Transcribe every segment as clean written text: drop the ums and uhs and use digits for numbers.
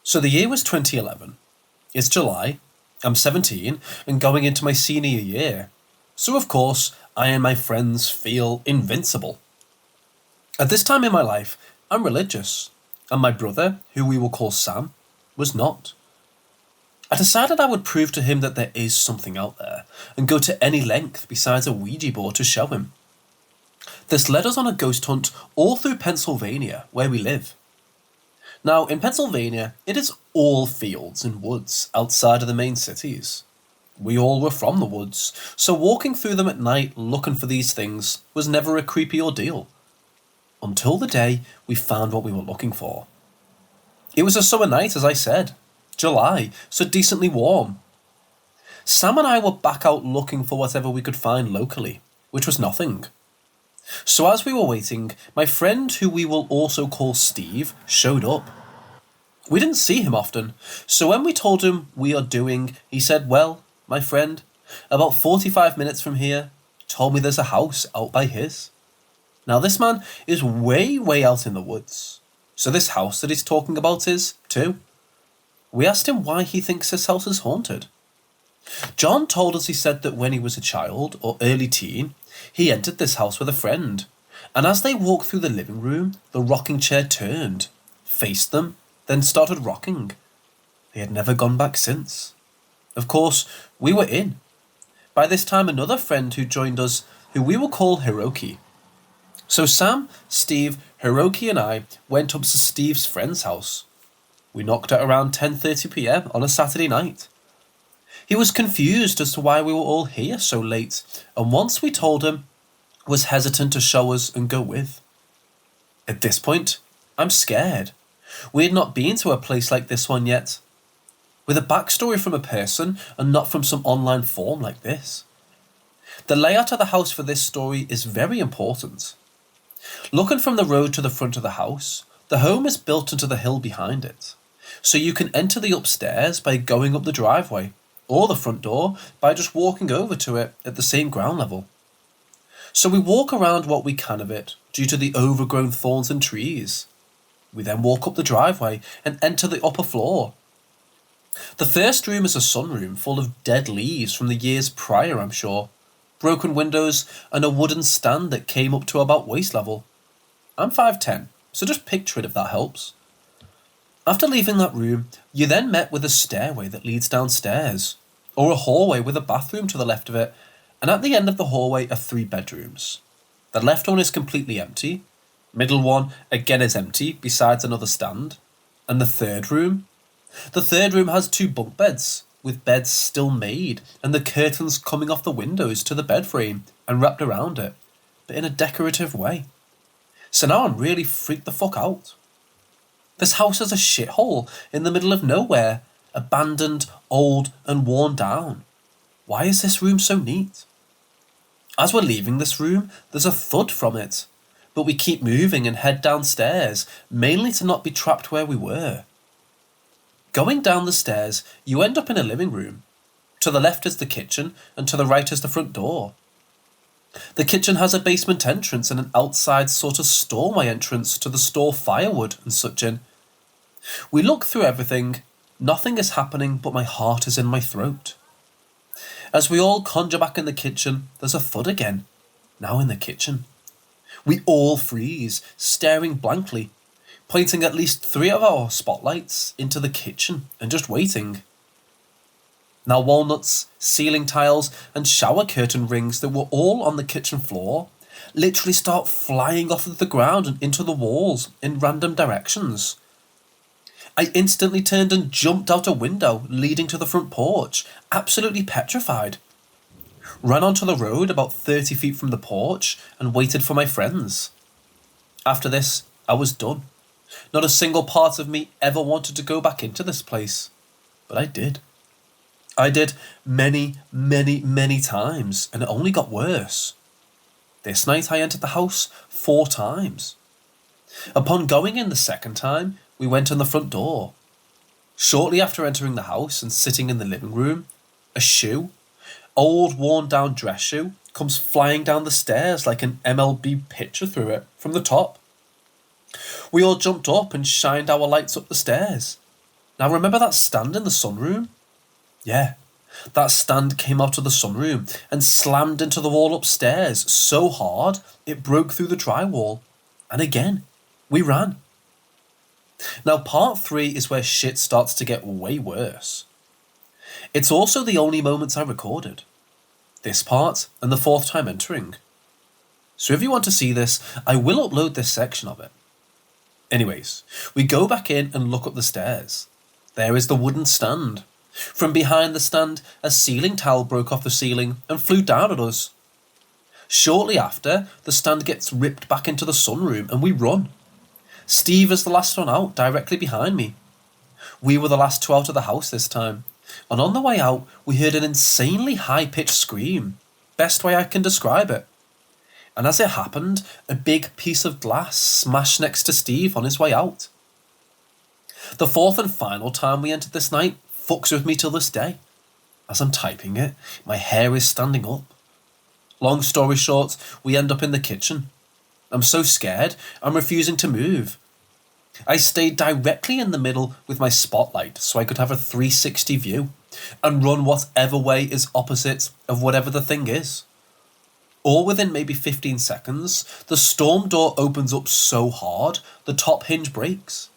So the year was 2011. It's July. I'm 17 and going into my senior year. So of course, I and my friends feel invincible. At this time in my life, I'm religious, and my brother, who we will call Sam, was not. I decided I would prove to him that there is something out there, and go to any length besides a Ouija board to show him. This led us on a ghost hunt all through Pennsylvania, where we live. Now, in Pennsylvania, it is all fields and woods outside of the main cities. We all were from the woods, so walking through them at night looking for these things was never a creepy ordeal. Until the day we found what we were looking for. It was a summer night, as I said. July, so decently warm. Sam and I were back out looking for whatever we could find locally, which was nothing. So as we were waiting, my friend, who we will also call Steve, showed up. We didn't see him often, so when we told him we are doing, he said, well, my friend, about 45 minutes from here, told me there's a house out by his. Now this man is way out in the woods, so this house that he's talking about is, too. We asked him why he thinks this house is haunted. John told us he said that when he was a child, or early teen, he entered this house with a friend, and as they walked through the living room, the rocking chair turned, faced them, then started rocking. They had never gone back since. Of course, we were in. By this time, another friend who joined us, who we will call Hiroki. So Sam, Steve, Hiroki and I went up to Steve's friend's house. We knocked at around 10:30 p.m. on a Saturday night. He was confused as to why we were all here so late, and once we told him, was hesitant to show us and go with. At this point, I'm scared. We had not been to a place like this one yet, with a backstory from a person and not from some online form like this. The layout of the house for this story is very important. Looking from the road to the front of the house, the home is built into the hill behind it, so you can enter the upstairs by going up the driveway, or the front door by just walking over to it at the same ground level. So we walk around what we can of it due to the overgrown thorns and trees. We then walk up the driveway and enter the upper floor. The first room is a sunroom full of dead leaves from the years prior, I'm sure, broken windows and a wooden stand that came up to about waist level. I'm 5'10", so just picture it if that helps. After leaving that room, you then met with a stairway that leads downstairs, or a hallway with a bathroom to the left of it, and at the end of the hallway are 3 bedrooms. The left one is completely empty, middle one again is empty besides another stand, and the third room has 2 bunk beds, with beds still made and the curtains coming off the windows to the bed frame and wrapped around it, but in a decorative way. So now I'm really freaked the fuck out. This house is a shithole in the middle of nowhere, abandoned, old and worn down. Why is this room so neat? As we're leaving this room, there's a thud from it, but we keep moving and head downstairs, mainly to not be trapped where we were. Going down the stairs, you end up in a living room. To the left is the kitchen, and to the right is the front door. The kitchen has a basement entrance and an outside sort of storeway entrance to the store firewood and such in. We look through everything. Nothing is happening, but my heart is in my throat. As we all conjure back in the kitchen, there's a thud again, now in the kitchen. We all freeze, staring blankly, pointing at least 3 of our spotlights into the kitchen and just waiting. Now walnuts, ceiling tiles and shower curtain rings that were all on the kitchen floor literally start flying off of the ground and into the walls in random directions. I instantly turned and jumped out a window leading to the front porch, absolutely petrified. Ran onto the road about 30 feet from the porch and waited for my friends. After this, I was done. Not a single part of me ever wanted to go back into this place, but I did. I did many times, and it only got worse. This night I entered the house 4 times. Upon going in the second time, we went in the front door. Shortly after entering the house and sitting in the living room, a shoe, old worn down dress shoe, comes flying down the stairs like an MLB pitcher through it from the top. We all jumped up and shined our lights up the stairs. Now remember that stand in the sunroom? Yeah, that stand came out of the sunroom and slammed into the wall upstairs so hard it broke through the drywall. And again, we ran. Now part 3 is where shit starts to get way worse. It's also the only moments I recorded. This part and the 4th time entering. So if you want to see this, I will upload this section of it. Anyways, we go back in and look up the stairs. There is the wooden stand. From behind the stand, a ceiling towel broke off the ceiling and flew down at us. Shortly after, the stand gets ripped back into the sunroom and we run. Steve is the last one out, directly behind me. We were the last 2 out of the house this time, and on the way out, we heard an insanely high-pitched scream. Best way I can describe it. And as it happened, a big piece of glass smashed next to Steve on his way out. The 4th and final time we entered this night fucks with me till this day. As I'm typing it, my hair is standing up. Long story short, we end up in the kitchen. I'm so scared, I'm refusing to move. I stayed directly in the middle with my spotlight so I could have a 360 view and run whatever way is opposite of whatever the thing is. All within maybe 15 seconds, the storm door opens up so hard the top hinge breaks.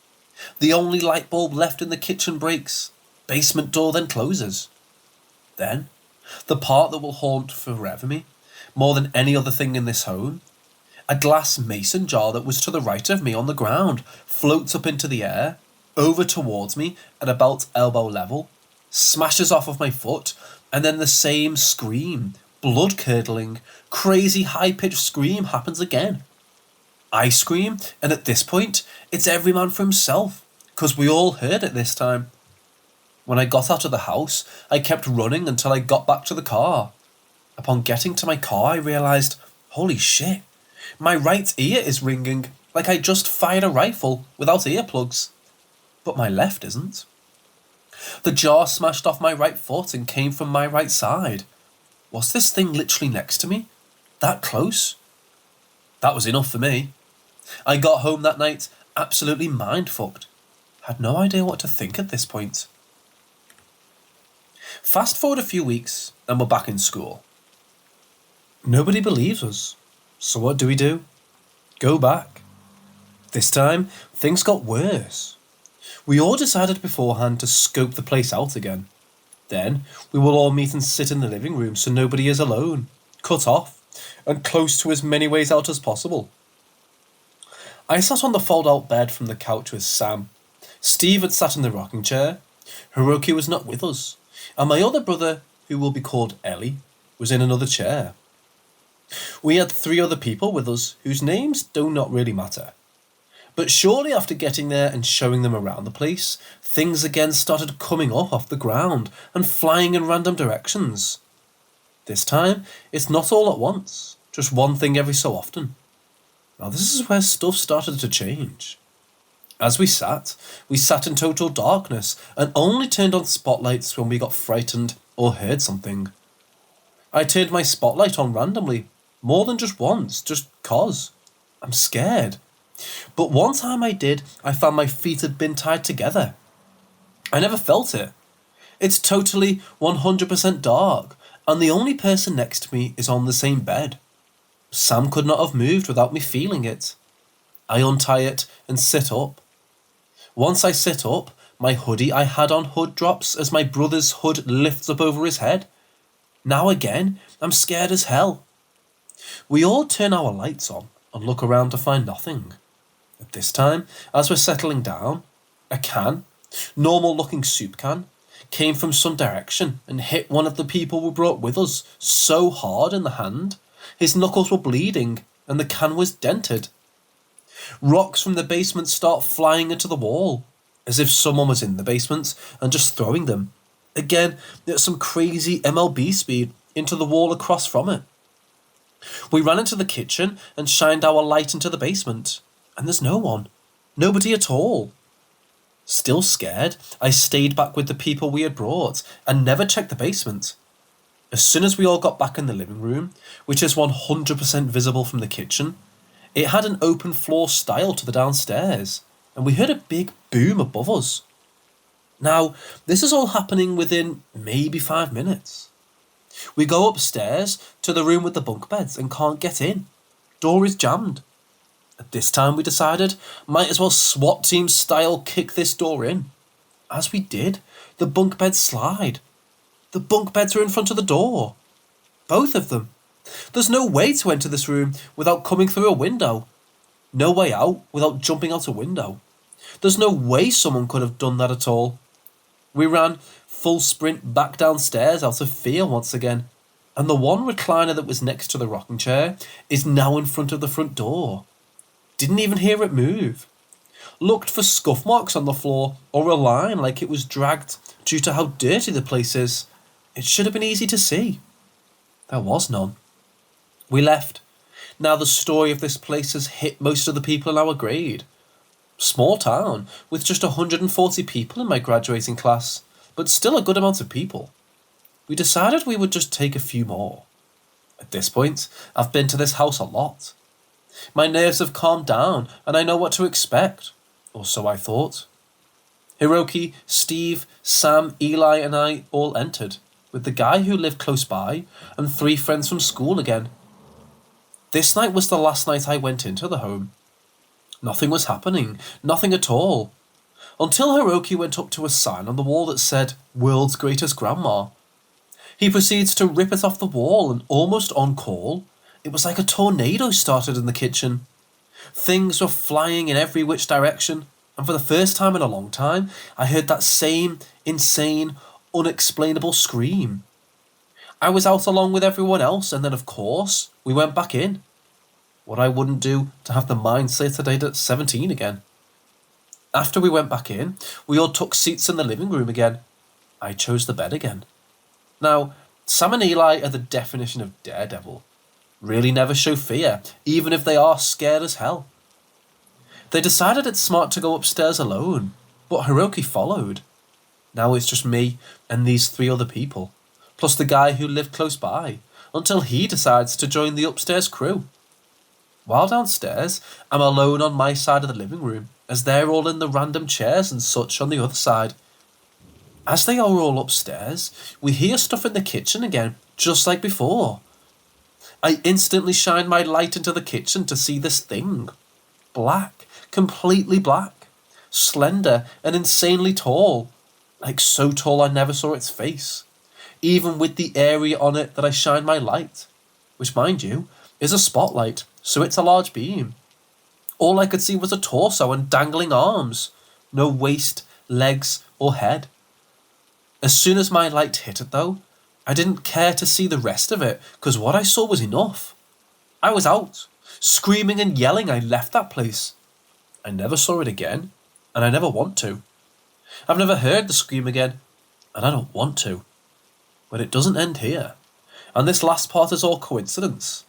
The only light bulb left in the kitchen breaks. Basement door then closes. Then, the part that will haunt forever me, more than any other thing in this home, a glass mason jar that was to the right of me on the ground floats up into the air, over towards me at about elbow level, smashes off of my foot, and then the same scream, blood-curdling, crazy high-pitched scream happens again. I scream, and at this point, it's every man for himself, because we all heard it this time. When I got out of the house, I kept running until I got back to the car. Upon getting to my car, I realised, holy shit, my right ear is ringing like I just fired a rifle without earplugs. But my left isn't. The jar smashed off my right foot and came from my right side. Was this thing literally next to me? That close? That was enough for me. I got home that night absolutely mind-fucked. Had no idea what to think at this point. Fast forward a few weeks and we're back in school. Nobody believes us. So what do? Go back. This time, things got worse. We all decided beforehand to scope the place out again. Then, we will all meet and sit in the living room so nobody is alone, cut off, and close to as many ways out as possible. I sat on the fold-out bed from the couch with Sam. Steve had sat in the rocking chair. Hiroki was not with us. And my other brother, who will be called Ellie, was in another chair. We had 3 other people with us whose names do not really matter. But shortly after getting there and showing them around the place, things again started coming up off the ground and flying in random directions. This time, it's not all at once, just one thing every so often. Now this is where stuff started to change. As we sat in total darkness and only turned on spotlights when we got frightened or heard something. I turned my spotlight on randomly, more than just once, just 'cause. I'm scared. But one time I did, I found my feet had been tied together. I never felt it. It's totally 100% dark, and the only person next to me is on the same bed. Sam could not have moved without me feeling it. I untie it and sit up. Once I sit up, my hoodie I had on hood drops as my brother's hood lifts up over his head. Now again, I'm scared as hell. We all turn our lights on and look around to find nothing. At this time, as we're settling down, a can, normal looking soup can, came from some direction and hit one of the people we brought with us so hard in the hand, his knuckles were bleeding and the can was dented. Rocks from the basement start flying into the wall, as if someone was in the basement and just throwing them, again at some crazy MLB speed, into the wall across from it. We ran into the kitchen and shined our light into the basement, and there's no one. Nobody at all. Still scared, I stayed back with the people we had brought and never checked the basement. As soon as we all got back in the living room, which is 100% visible from the kitchen, it had an open floor style to the downstairs, and we heard a big boom above us. Now, this is all happening within maybe 5 minutes. We go upstairs to the room with the bunk beds and can't get in. Door is jammed. At this time we decided, might as well SWAT team style kick this door in. As we did, the bunk beds slide. The bunk beds are in front of the door. Both of them. There's no way to enter this room without coming through a window. No way out without jumping out a window. There's no way someone could have done that at all. We ran full sprint back downstairs out of fear once again, and the one recliner that was next to the rocking chair is now in front of the front door. Didn't even hear it move. Looked for scuff marks on the floor or a line like it was dragged due to how dirty the place is. It should have been easy to see. There was none. We left. Now the story of this place has hit most of the people in our grade. Small town, with just 140 people in my graduating class, but still a good amount of people. We decided we would just take a few more. At this point, I've been to this house a lot. My nerves have calmed down, and I know what to expect. Or so I thought. Hiroki, Steve, Sam, Eli, and I all entered, with the guy who lived close by, and 3 friends from school again. This night was the last night I went into the home. Nothing was happening, nothing at all, until Hiroki went up to a sign on the wall that said, "World's Greatest Grandma." He proceeds to rip it off the wall, and almost on call, it was like a tornado started in the kitchen. Things were flying in every which direction, and for the first time in a long time, I heard that same insane, unexplainable scream. I was out along with everyone else, and then of course, we went back in. What I wouldn't do to have the mindset today at 17 again. After we went back in, we all took seats in the living room again. I chose the bed again. Now, Sam and Eli are the definition of daredevil. Really never show fear, even if they are scared as hell. They decided it's smart to go upstairs alone, but Hiroki followed. Now it's just me and these 3 other people, plus the guy who lived close by, until he decides to join the upstairs crew. While downstairs, I'm alone on my side of the living room, as they're all in the random chairs and such on the other side. As they are all upstairs, we hear stuff in the kitchen again, just like before. I instantly shine my light into the kitchen to see this thing. Black, completely black, slender and insanely tall, like so tall I never saw its face, even with the area on it that I shine my light, which, mind you, is a spotlight, so it's a large beam. All I could see was a torso and dangling arms, no waist, legs, or head. As soon as my light hit it, though, I didn't care to see the rest of it, because what I saw was enough. I was out, screaming and yelling. I left that place. I never saw it again, and I never want to. I've never heard the scream again, and I don't want to. But it doesn't end here, and this last part is all coincidence.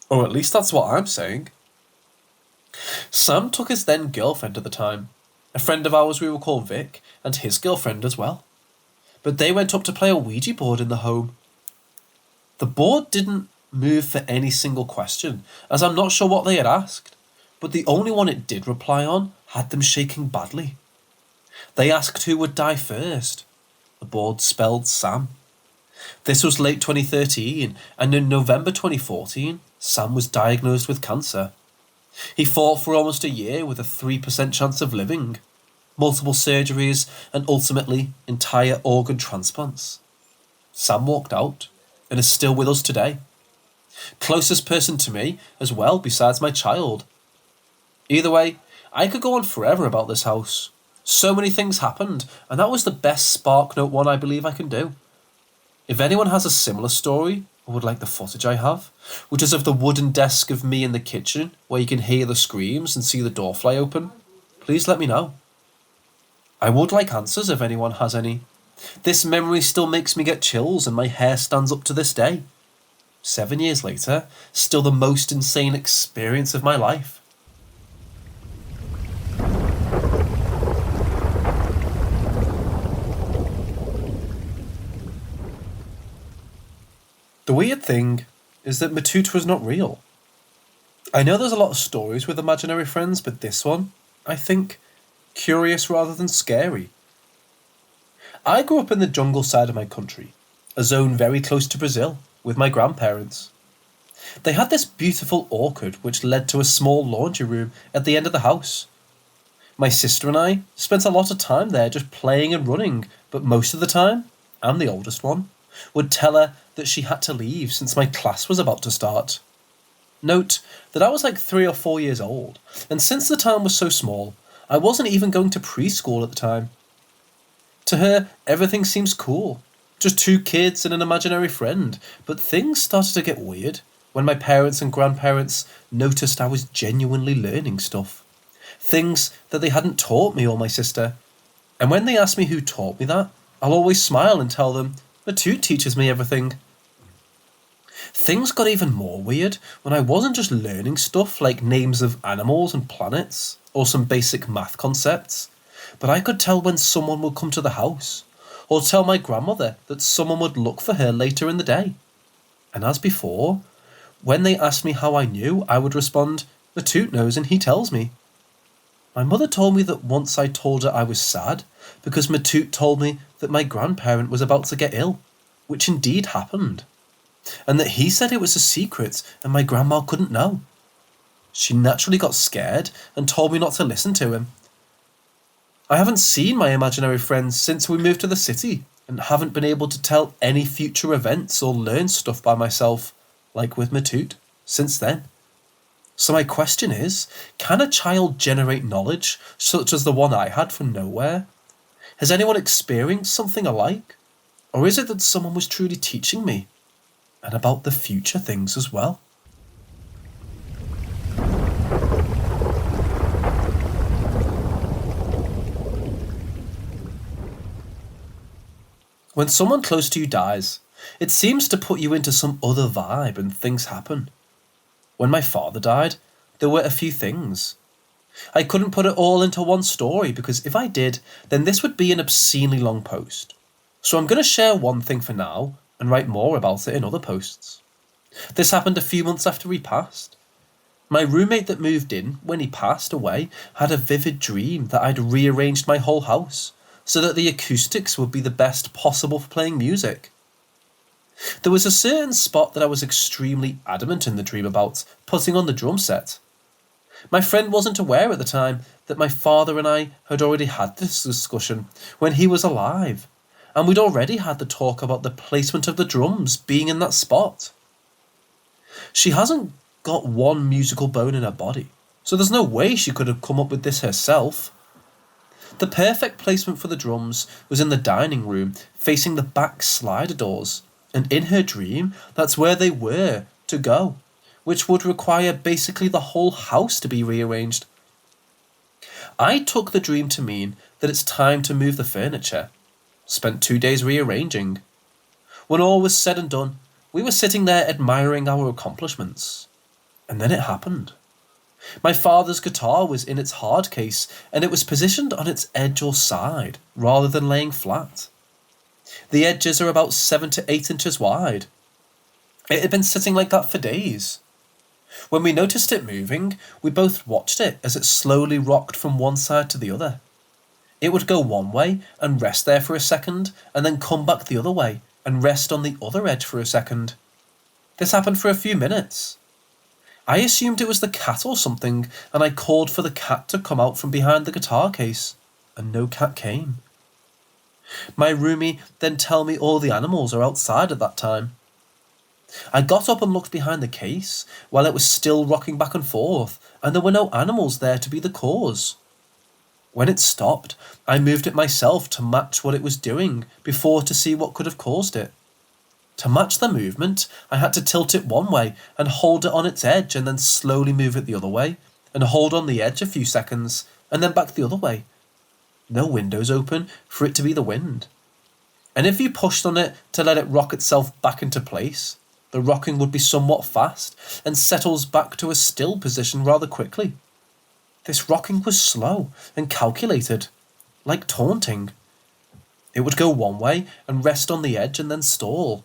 Or at least that's what I'm saying. Sam took his then girlfriend at the time, a friend of ours we will call Vic, and his girlfriend as well. But they went up to play a Ouija board in the home. The board didn't move for any single question, as I'm not sure what they had asked, but the only one it did reply on had them shaking badly. They asked who would die first. The board spelled Sam. This was late 2013, and in November 2014, Sam was diagnosed with cancer. He fought for almost a year with a 3% chance of living, multiple surgeries, and ultimately entire organ transplants. Sam walked out, and is still with us today. Closest person to me as well, besides my child. Either way, I could go on forever about this house. So many things happened, and that was the best Spark Note one I believe I can do. If anyone has a similar story, or would like the footage I have, which is of the wooden desk of me in the kitchen, where you can hear the screams and see the door fly open, please let me know. I would like answers if anyone has any. This memory still makes me get chills and my hair stands up to this day. 7 years later, still the most insane experience of my life. The weird thing is that Matute was not real. I know there's a lot of stories with imaginary friends, but this one, I think, curious rather than scary. I grew up in the jungle side of my country, a zone very close to Brazil, with my grandparents. They had this beautiful orchard which led to a small laundry room at the end of the house. My sister and I spent a lot of time there just playing and running, but most of the time, I'm the oldest one, would tell her that she had to leave since my class was about to start. Note that I was like 3 or 4 years old, and since the town was so small, I wasn't even going to preschool at the time. To her, everything seems cool. Just 2 kids and an imaginary friend, but things started to get weird when my parents and grandparents noticed I was genuinely learning stuff. Things that they hadn't taught me or my sister. And when they ask me who taught me that, I'll always smile and tell them, Matute teaches me everything. Things got even more weird when I wasn't just learning stuff like names of animals and planets, or some basic math concepts, but I could tell when someone would come to the house, or tell my grandmother that someone would look for her later in the day. And as before, when they asked me how I knew, I would respond, Matute knows and he tells me. My mother told me that once I told her I was sad because Matute told me that my grandparent was about to get ill, which indeed happened, and that he said it was a secret and my grandma couldn't know. She naturally got scared and told me not to listen to him. I haven't seen my imaginary friends since we moved to the city and haven't been able to tell any future events or learn stuff by myself, like with Matute, since then. So my question is, can a child generate knowledge such as the one I had from nowhere? Has anyone experienced something alike? Or is it that someone was truly teaching me? And about the future things as well? When someone close to you dies, it seems to put you into some other vibe and things happen. When my father died, there were a few things. I couldn't put it all into one story because if I did, then this would be an obscenely long post. So I'm going to share one thing for now and write more about it in other posts. This happened a few months after he passed. My roommate that moved in when he passed away had a vivid dream that I'd rearranged my whole house so that the acoustics would be the best possible for playing music. There was a certain spot that I was extremely adamant in the dream about putting on the drum set. My friend wasn't aware at the time that my father and I had already had this discussion when he was alive, and we'd already had the talk about the placement of the drums being in that spot. She hasn't got one musical bone in her body, so there's no way she could have come up with this herself. The perfect placement for the drums was in the dining room, facing the back slider doors, and in her dream, that's where they were to go, which would require basically the whole house to be rearranged. I took the dream to mean that it's time to move the furniture. Spent 2 days rearranging. When all was said and done, we were sitting there admiring our accomplishments. And then it happened. My father's guitar was in its hard case, and it was positioned on its edge or side, rather than laying flat. The edges are about 7 to 8 inches wide. It had been sitting like that for days. When we noticed it moving, we both watched it as it slowly rocked from one side to the other. It would go one way and rest there for a second, and then come back the other way and rest on the other edge for a second. This happened for a few minutes. I assumed it was the cat or something, and I called for the cat to come out from behind the guitar case, and no cat came. My roomie then tell me all the animals are outside at that time. I got up and looked behind the case while it was still rocking back and forth, and there were no animals there to be the cause. When it stopped, I moved it myself to match what it was doing before to see what could have caused it. To match the movement, I had to tilt it one way and hold it on its edge and then slowly move it the other way and hold on the edge a few seconds and then back the other way. No windows open for it to be the wind. And if you pushed on it to let it rock itself back into place, the rocking would be somewhat fast and settles back to a still position rather quickly. This rocking was slow and calculated, like taunting. It would go one way and rest on the edge and then stall,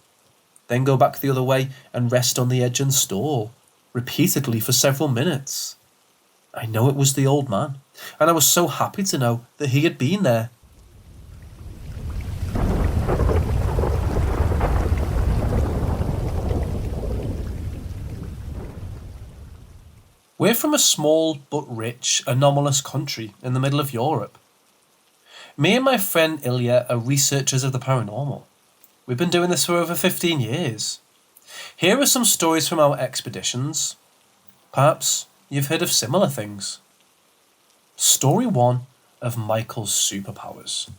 then go back the other way and rest on the edge and stall, repeatedly for several minutes. I know it was the old man, and I was so happy to know that he had been there. We're from a small but rich, anomalous country in the middle of Europe. Me and my friend Ilya are researchers of the paranormal. We've been doing this for over 15 years. Here are some stories from our expeditions. Perhaps you've heard of similar things. Story 1 of Michael's superpowers.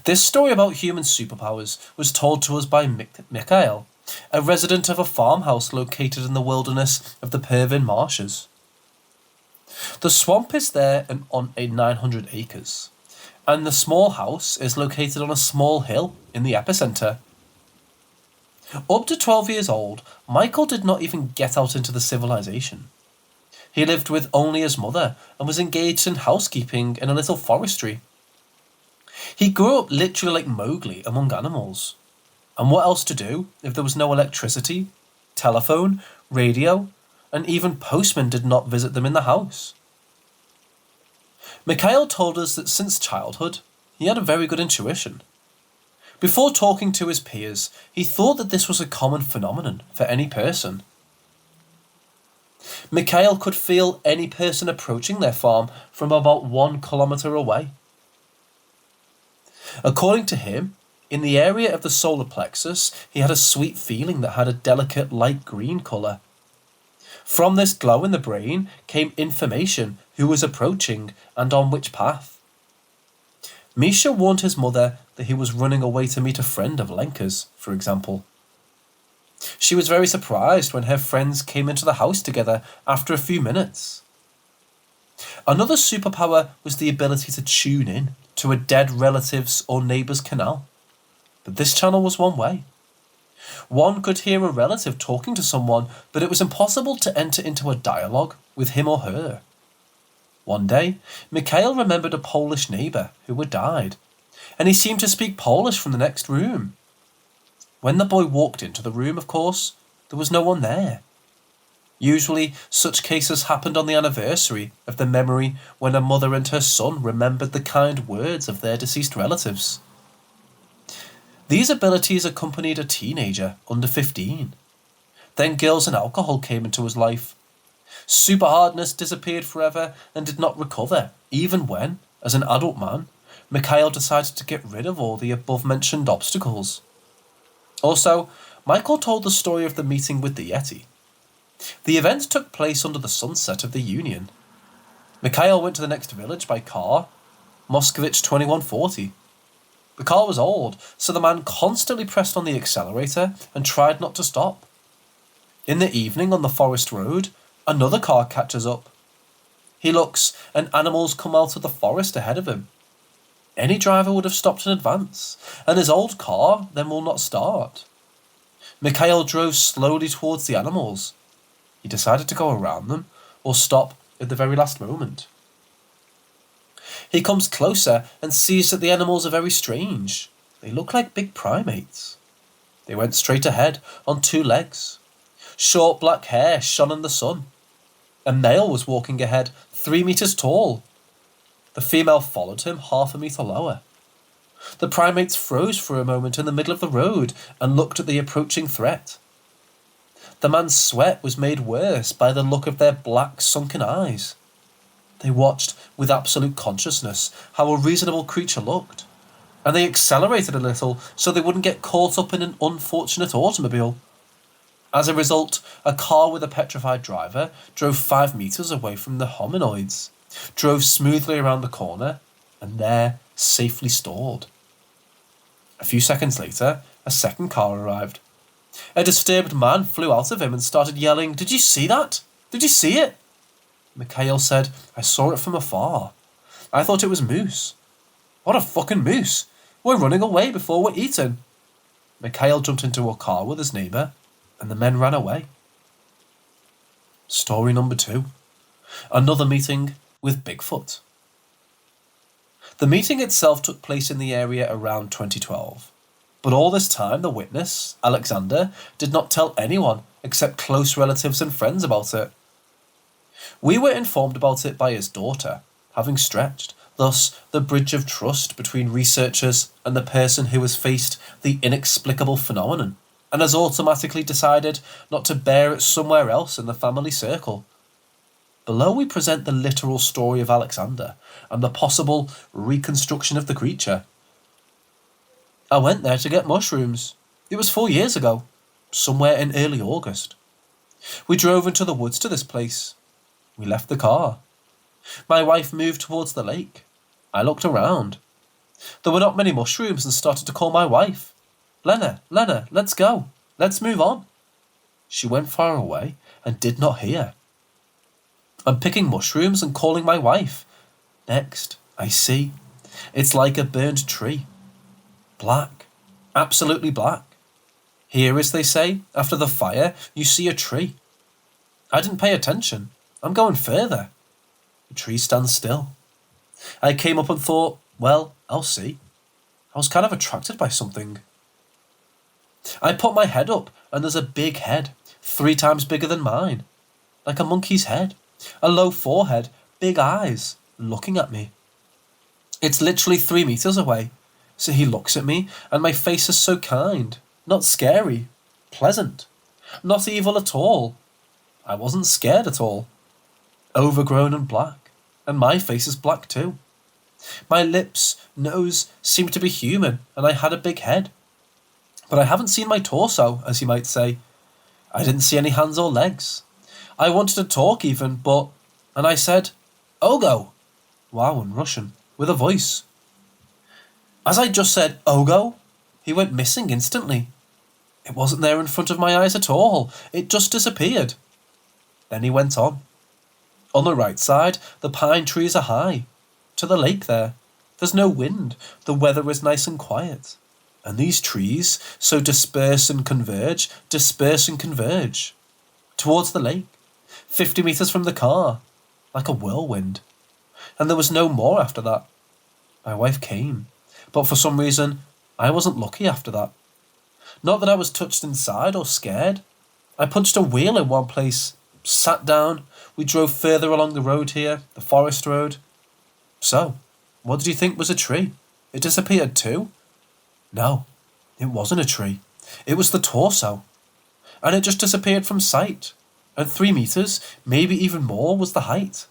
This story about human superpowers was told to us by Mikhail, a resident of a farmhouse located in the wilderness of the Pervin Marshes. The swamp is there on 900 acres, and the small house is located on a small hill in the epicenter. Up to 12 years old, Michael did not even get out into the civilization. He lived with only his mother and was engaged in housekeeping in a little forestry. He grew up literally like Mowgli among animals. And what else to do if there was no electricity, telephone, radio, and even postmen did not visit them in the house? Mikhail told us that since childhood, he had a very good intuition. Before talking to his peers, he thought that this was a common phenomenon for any person. Mikhail could feel any person approaching their farm from about 1 kilometre away. According to him, in the area of the solar plexus, he had a sweet feeling that had a delicate light green colour. From this glow in the brain came information who was approaching and on which path. Misha warned his mother that he was running away to meet a friend of Lenka's, for example. She was very surprised when her friends came into the house together after a few minutes. Another superpower was the ability to tune in to a dead relative's or neighbour's canal. But this channel was one way. One could hear a relative talking to someone, but it was impossible to enter into a dialogue with him or her. One day, Mikhail remembered a Polish neighbour who had died, and he seemed to speak Polish from the next room. When the boy walked into the room, of course, there was no one there. Usually, such cases happened on the anniversary of the memory when a mother and her son remembered the kind words of their deceased relatives. These abilities accompanied a teenager under 15. Then girls and alcohol came into his life. Super hardness disappeared forever and did not recover, even when, as an adult man, Mikhail decided to get rid of all the above-mentioned obstacles. Also, Michael told the story of the meeting with the Yeti. The event took place under the sunset of the Union. Mikhail went to the next village by car, Moscovich 2140. The car was old, so the man constantly pressed on the accelerator and tried not to stop. In the evening on the forest road, another car catches up. He looks, and animals come out of the forest ahead of him. Any driver would have stopped in advance, and his old car then will not start. Mikhail drove slowly towards the animals. He decided to go around them, or stop at the very last moment. He comes closer and sees that the animals are very strange. They look like big primates. They went straight ahead on 2 legs. Short black hair shone in the sun. A male was walking ahead, 3 meters tall. The female followed him 1/2 meter lower. The primates froze for a moment in the middle of the road and looked at the approaching threat. The man's sweat was made worse by the look of their black, sunken eyes. They watched with absolute consciousness how a reasonable creature looked, and they accelerated a little so they wouldn't get caught up in an unfortunate automobile. As a result, a car with a petrified driver drove 5 meters away from the hominoids, drove smoothly around the corner, and there safely stalled. A few seconds later, a second car arrived. A disturbed man flew out of him and started yelling, "Did you see that? Did you see it?" Mikhail said, "I saw it from afar. I thought it was moose." "What a fucking moose! We're running away before we're eaten." Mikhail jumped into a car with his neighbour, and the men ran away. Story number 2. Another meeting with Bigfoot. The meeting itself took place in the area around 2012. But all this time, the witness, Alexander, did not tell anyone except close relatives and friends about it. We were informed about it by his daughter, having stretched, thus, the bridge of trust between researchers and the person who has faced the inexplicable phenomenon, and has automatically decided not to bear it somewhere else in the family circle, Below we present the literal story of Alexander and the possible reconstruction of the creature. I went there to get mushrooms. It was 4 years ago, somewhere in early August. We drove into the woods to this place. We left the car. My wife moved towards the lake. I looked around. There were not many mushrooms and started to call my wife. Lena, let's go. Let's move on. She went far away and did not hear. I'm picking mushrooms and calling my wife. Next, I see. It's like a burned tree. Black. Absolutely black. Here, as they say, after the fire, you see a tree. I didn't pay attention. I'm going further. The tree stands still. I came up and thought, well, I'll see. I was kind of attracted by something. I put my head up and there's a big head, 3 times bigger than mine. Like a monkey's head. A low forehead, big eyes, looking at me. It's literally 3 meters away. So he looks at me and my face is so kind. Not scary. Pleasant. Not evil at all. I wasn't scared at all. Overgrown and black. And my face is black too. My lips, nose seemed to be human and I had a big head. But I haven't seen my torso, as you might say. I didn't see any hands or legs. I wanted to talk even, and I said, Ogo. Wow, in Russian, with a voice. As I just said, Ogo, he went missing instantly. It wasn't there in front of my eyes at all. It just disappeared. Then he went on. On the right side, the pine trees are high. To the lake there. There's no wind. The weather is nice and quiet. And these trees so disperse and converge. Towards the lake. 50 meters from the car. Like a whirlwind. And there was no more after that. My wife came. But for some reason, I wasn't lucky after that. Not that I was touched inside or scared. I punched a wheel in one place, sat down, we drove further along the road here, the forest road. So, what did you think was a tree? It disappeared too? No, it wasn't a tree. It was the torso. And it just disappeared from sight. And 3 meters, maybe even more, was the height.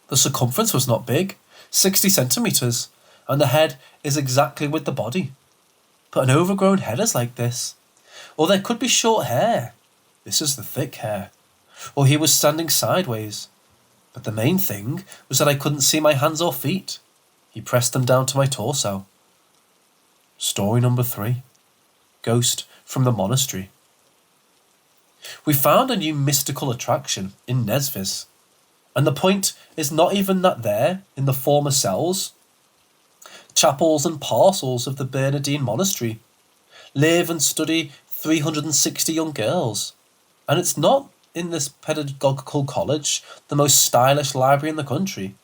The circumference was not big, 60 centimeters, and the head is exactly with the body. But an overgrown head is like this. Or there could be short hair. This is the thick hair. Or he was standing sideways. But the main thing was that I couldn't see my hands or feet. He pressed them down to my torso. Story number 3. Ghost from the monastery. We found a new mystical attraction in Nesvis. And the point is not even that there, in the former cells, chapels and parcels of the Bernardine Monastery, live and study 360 young girls. And it's not in this pedagogical college, the most stylish library in the country.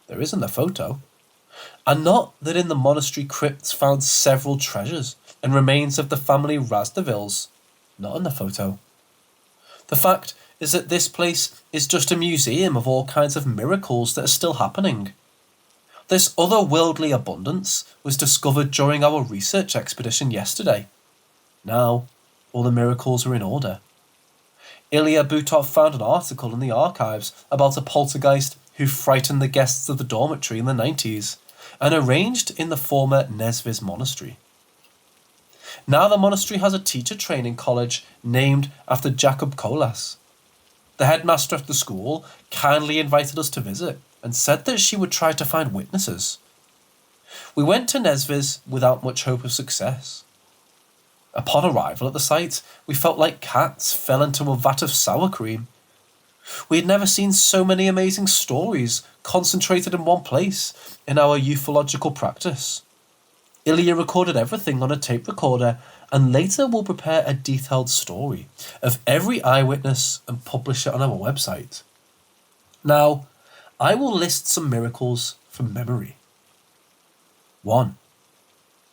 There isn't a photo. And not that in the monastery crypts found several treasures and remains of the family Razdavilles. Not in the photo. The fact is that this place is just a museum of all kinds of miracles that are still happening. This otherworldly abundance was discovered during our research expedition yesterday. Now, all the miracles are in order. Ilya Butov found an article in the archives about a poltergeist who frightened the guests of the dormitory in the 90s and arranged in the former Nesvis monastery. Now the monastery has a teacher training college named after Jakub Kolas. The headmaster of the school kindly invited us to visit and said that she would try to find witnesses. We went to Nesvis without much hope of success. Upon arrival at the site, we felt like cats fell into a vat of sour cream. We had never seen so many amazing stories concentrated in one place in our ufological practice. Ilya recorded everything on a tape recorder and later will prepare a detailed story of every eyewitness and publish it on our website. Now, I will list some miracles from memory. 1.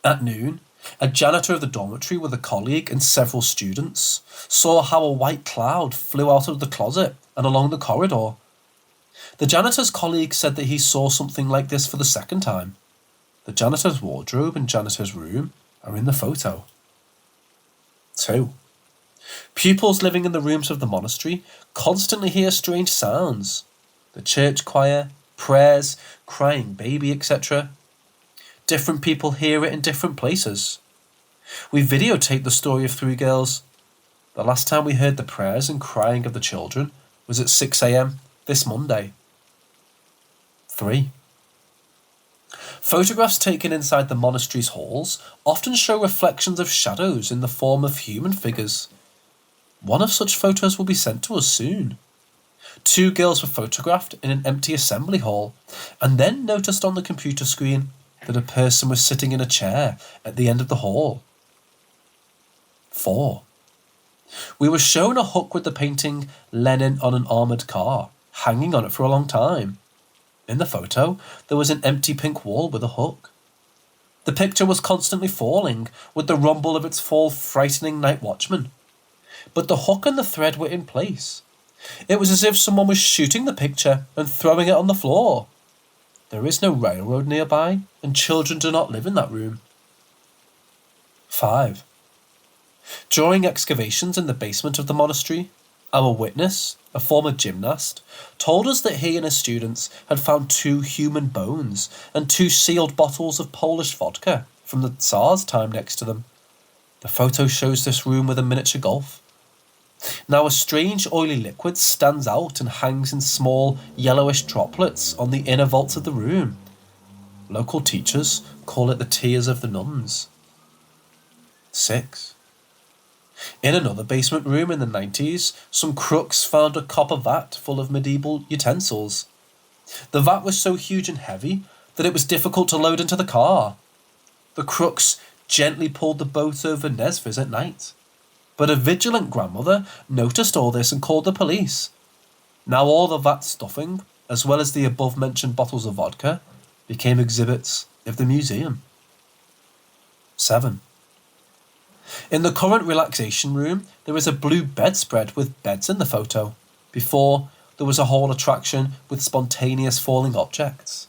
At noon, a janitor of the dormitory with a colleague and several students saw how a white cloud flew out of the closet and along the corridor. The janitor's colleague said that he saw something like this for the second time. The janitor's wardrobe and janitor's room are in the photo. 2. Pupils living in the rooms of the monastery constantly hear strange sounds. The church choir, prayers, crying baby, etc. Different people hear it in different places. We videotaped the story of 3 girls. The last time we heard the prayers and crying of the children was at 6 a.m. this Monday. 3. Photographs taken inside the monastery's halls often show reflections of shadows in the form of human figures. One of such photos will be sent to us soon. 2 girls were photographed in an empty assembly hall, and then noticed on the computer screen that a person was sitting in a chair at the end of the hall. 4. We were shown a hook with the painting Lenin on an armoured car, hanging on it for a long time. In the photo, there was an empty pink wall with a hook. The picture was constantly falling, with the rumble of its fall frightening night watchman. But the hook and the thread were in place. It was as if someone was shooting the picture and throwing it on the floor. There is no railroad nearby, and children do not live in that room. 5. During excavations in the basement of the monastery, our witness, a former gymnast, told us that he and his students had found 2 human bones and 2 sealed bottles of Polish vodka from the Tsar's time next to them. The photo shows this room with a miniature golf. Now a strange oily liquid stands out and hangs in small yellowish droplets on the inner vaults of the room. Local teachers call it the tears of the nuns. 6. In another basement room in the 90s, some crooks found a copper vat full of medieval utensils. The vat was so huge and heavy that it was difficult to load into the car. The crooks gently pulled the boat over Nesvis at night. But a vigilant grandmother noticed all this and called the police. Now all the vat stuffing, as well as the above-mentioned bottles of vodka, became exhibits of the museum. 7. In the current relaxation room, there is a blue bedspread with beds in the photo. Before, there was a whole attraction with spontaneous falling objects.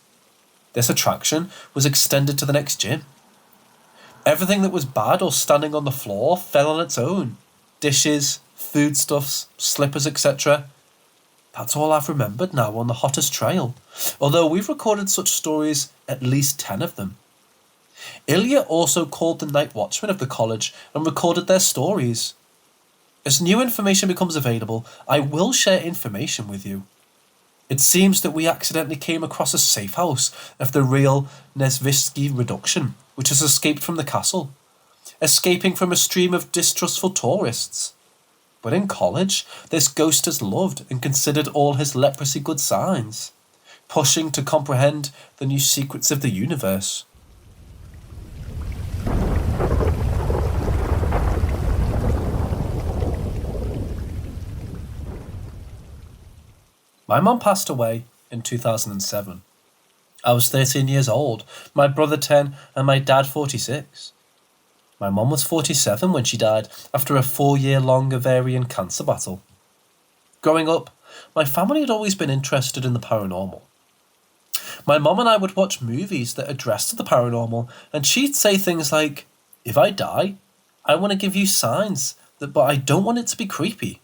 This attraction was extended to the next gym. Everything that was bad or standing on the floor fell on its own. Dishes, foodstuffs, slippers, etc. That's all I've remembered now on the hottest trail, although we've recorded such stories, at least 10 of them. Ilya also called the night watchman of the college and recorded their stories. As new information becomes available, I will share information with you. It seems that we accidentally came across a safe house of the real Nesvitsky reduction, which has escaped from the castle, escaping from a stream of distrustful tourists. But in college, this ghost has loved and considered all his leprosy good signs, pushing to comprehend the new secrets of the universe. My mum passed away in 2007. I was 13 years old, my brother 10, and my dad 46. My mum was 47 when she died after a 4-year-long ovarian cancer battle. Growing up, my family had always been interested in the paranormal. My mum and I would watch movies that addressed the paranormal, and she'd say things like, "If I die, I want to give you signs, but I don't want it to be creepy."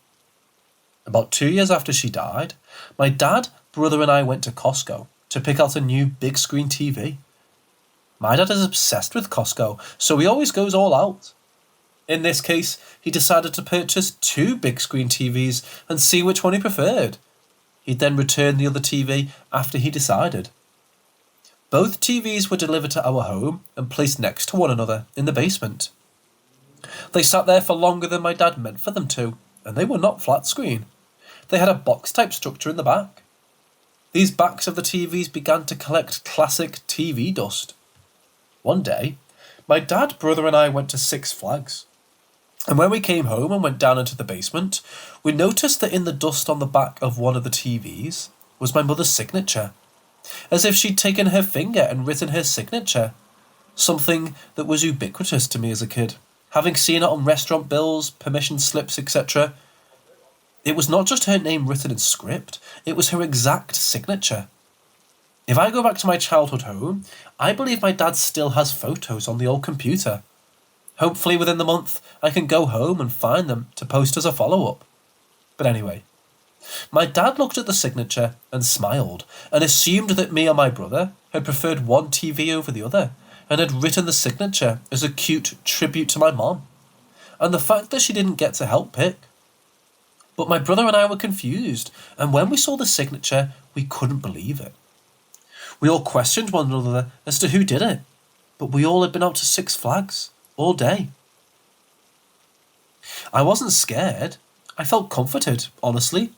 About 2 years after she died, my dad, brother and I went to Costco to pick out a new big screen TV. My dad is obsessed with Costco, so he always goes all out. In this case, he decided to purchase 2 big screen TVs and see which one he preferred. He'd then return the other TV after he decided. Both TVs were delivered to our home and placed next to one another in the basement. They sat there for longer than my dad meant for them to, and they were not flat screen. They had a box-type structure in the back. These backs of the TVs began to collect classic TV dust. One day, my dad, brother and I went to Six Flags. And when we came home and went down into the basement, we noticed that in the dust on the back of one of the TVs was my mother's signature, as if she'd taken her finger and written her signature, something that was ubiquitous to me as a kid, having seen it on restaurant bills, permission slips, etc. It was not just her name written in script, it was her exact signature. If I go back to my childhood home, I believe my dad still has photos on the old computer. Hopefully within the month, I can go home and find them to post as a follow-up. But anyway, My dad looked at the signature and smiled, and assumed that me or my brother had preferred one TV over the other, and had written the signature as a cute tribute to my mom, and the fact that she didn't get to help pick. But my brother and I were confused, and when we saw the signature, we couldn't believe it. We all questioned one another as to who did it, but we all had been out to Six Flags all day. I wasn't scared. I felt comforted, honestly.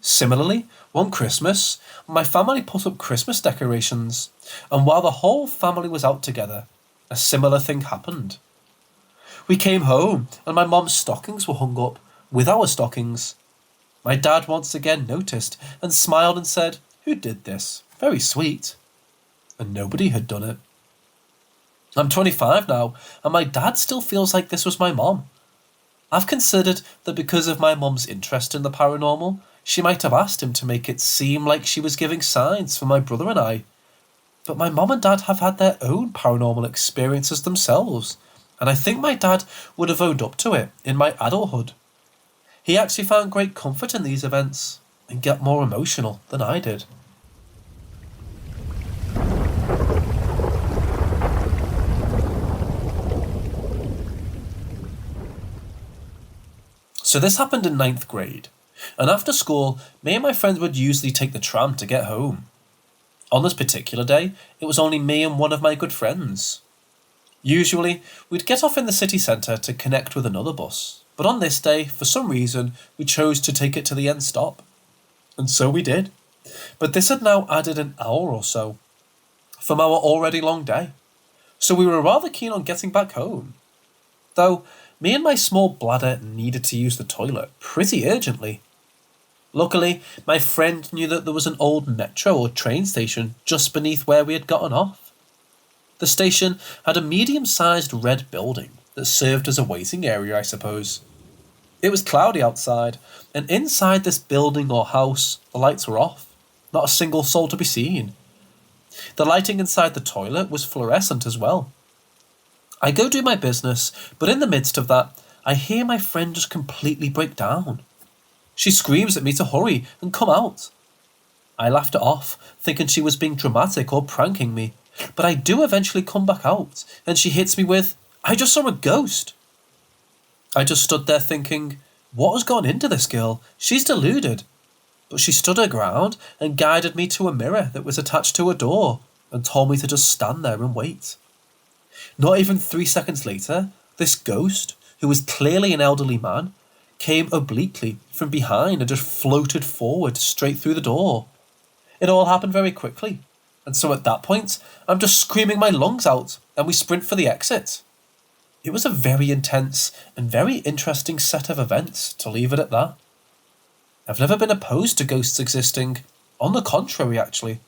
Similarly, one Christmas, my family put up Christmas decorations, and while the whole family was out together, a similar thing happened. We came home, and my mom's stockings were hung up with our stockings. My dad once again noticed and smiled and said, "Who did this? Very sweet." And nobody had done it. I'm 25 now, and my dad still feels like this was my mom. I've considered that because of my mum's interest in the paranormal, she might have asked him to make it seem like she was giving signs for my brother and I. But my mum and dad have had their own paranormal experiences themselves, and I think my dad would have owned up to it in my adulthood. He actually found great comfort in these events and got more emotional than I did. So this happened in 9th grade, and after school, me and my friends would usually take the tram to get home. On this particular day, it was only me and one of my good friends. Usually, we'd get off in the city centre to connect with another bus, but on this day, for some reason, we chose to take it to the end stop. And so we did. But this had now added an hour or so from our already long day, so we were rather keen on getting back home. Though, me and my small bladder needed to use the toilet pretty urgently. Luckily, my friend knew that there was an old metro or train station just beneath where we had gotten off. The station had a medium-sized red building that served as a waiting area, I suppose. It was cloudy outside, and inside this building or house, the lights were off. Not a single soul to be seen. The lighting inside the toilet was fluorescent as well. I go do my business, but in the midst of that, I hear my friend just completely break down. She screams at me to hurry and come out. I laughed it off, thinking she was being dramatic or pranking me, but I do eventually come back out, and she hits me with, "I just saw a ghost." I just stood there thinking, what has gone into this girl? She's deluded. But she stood her ground and guided me to a mirror that was attached to a door and told me to just stand there and wait. Not even 3 seconds later, this ghost, who was clearly an elderly man, came obliquely from behind and just floated forward straight through the door. It all happened very quickly, and so at that point, I'm just screaming my lungs out, and we sprint for the exit. It was a very intense and very interesting set of events, to leave it at that. I've never been opposed to ghosts existing, on the contrary actually,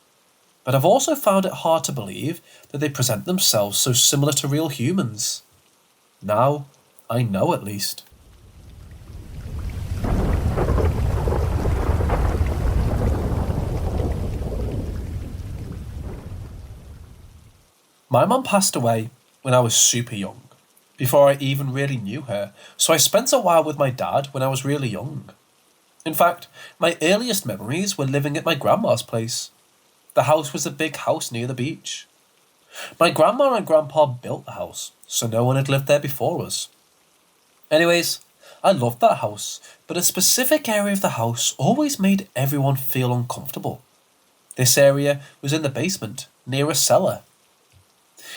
but I've also found it hard to believe that they present themselves so similar to real humans. Now, I know at least. My mum passed away when I was super young, before I even really knew her, so I spent a while with my dad when I was really young. In fact, my earliest memories were living at my grandma's place. The house was a big house near the beach. My grandma and grandpa built the house, so no one had lived there before us. Anyways, I loved that house, but a specific area of the house always made everyone feel uncomfortable. This area was in the basement, near a cellar.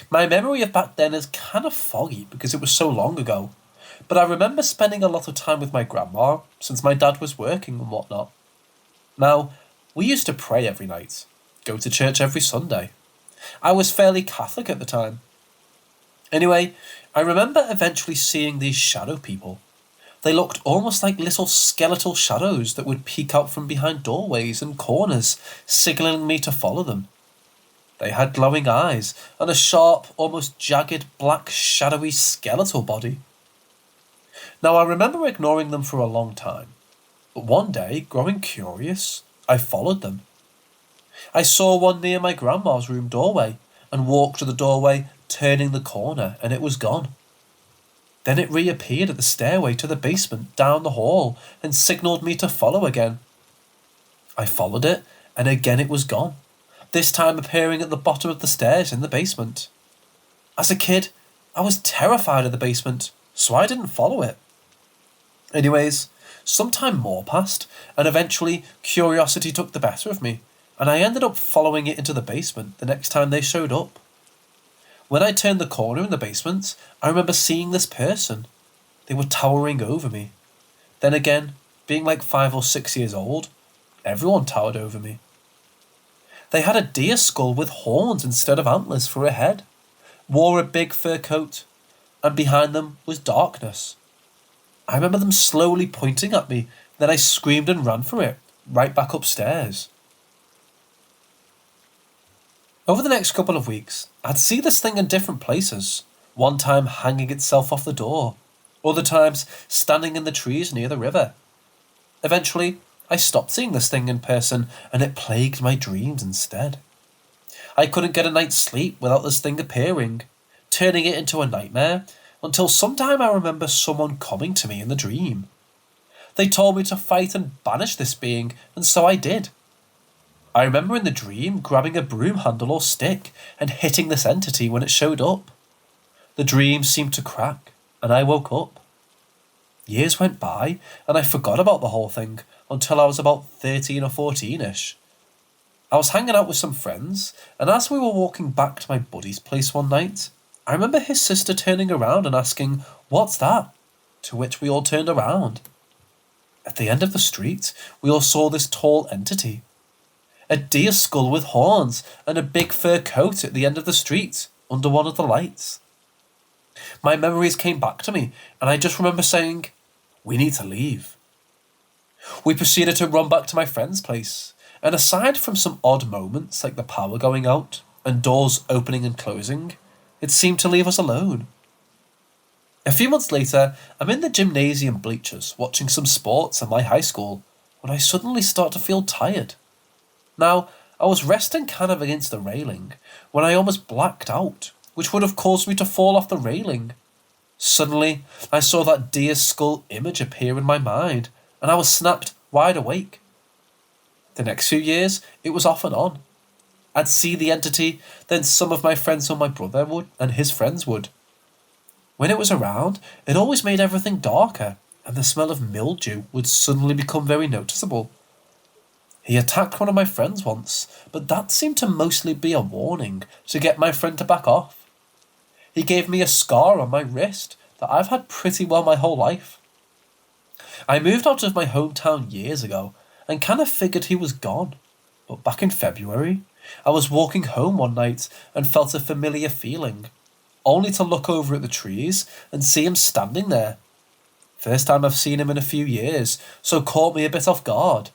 My memory of back then is kind of foggy because it was so long ago, but I remember spending a lot of time with my grandma since my dad was working and whatnot. Now, we used to pray every night, go to church every Sunday. I was fairly Catholic at the time. Anyway, I remember eventually seeing these shadow people. They looked almost like little skeletal shadows that would peek out from behind doorways and corners, signalling me to follow them. They had glowing eyes and a sharp, almost jagged, black, shadowy, skeletal body. Now, I remember ignoring them for a long time, but one day, growing curious, I followed them. I saw one near my grandma's room doorway and walked to the doorway, turning the corner, and it was gone. Then it reappeared at the stairway to the basement down the hall and signalled me to follow again. I followed it, and again it was gone, this time appearing at the bottom of the stairs in the basement. As a kid, I was terrified of the basement, so I didn't follow it. Anyways, some time more passed, and eventually curiosity took the better of me, and I ended up following it into the basement the next time they showed up. When I turned the corner in the basement, I remember seeing this person. They were towering over me. Then again, being like 5 or 6 years old, everyone towered over me. They had a deer skull with horns instead of antlers for a head, wore a big fur coat, and behind them was darkness. I remember them slowly pointing at me, then I screamed and ran for it, right back upstairs. Over the next couple of weeks, I'd see this thing in different places, one time hanging itself off the door, other times standing in the trees near the river. Eventually, I stopped seeing this thing in person, and it plagued my dreams instead. I couldn't get a night's sleep without this thing appearing, turning it into a nightmare, until sometime I remember someone coming to me in the dream. They told me to fight and banish this being, and so I did. I remember in the dream grabbing a broom handle or stick and hitting this entity when it showed up. The dream seemed to crack, and I woke up. Years went by, and I forgot about the whole thing until I was about 13 or 14-ish. I was hanging out with some friends, and as we were walking back to my buddy's place one night, I remember his sister turning around and asking, "What's that?" To which we all turned around. At the end of the street, we all saw this tall entity. A deer skull with horns and a big fur coat at the end of the street, under one of the lights. My memories came back to me, and I just remember saying, "We need to leave." We proceeded to run back to my friend's place, and aside from some odd moments like the power going out and doors opening and closing, it seemed to leave us alone. A few months later, I'm in the gymnasium bleachers watching some sports at my high school when I suddenly start to feel tired. Now, I was resting kind of against the railing when I almost blacked out, which would have caused me to fall off the railing. Suddenly, I saw that deer skull image appear in my mind, and I was snapped wide awake. The next few years, it was off and on. I'd see the entity, then some of my friends or my brother would, and his friends would. When it was around, it always made everything darker, and the smell of mildew would suddenly become very noticeable. He attacked one of my friends once, but that seemed to mostly be a warning to get my friend to back off. He gave me a scar on my wrist that I've had pretty well my whole life. I moved out of my hometown years ago and kind of figured he was gone, but back in February, I was walking home one night and felt a familiar feeling, only to look over at the trees and see him standing there. First time I've seen him in a few years, so caught me a bit off guard.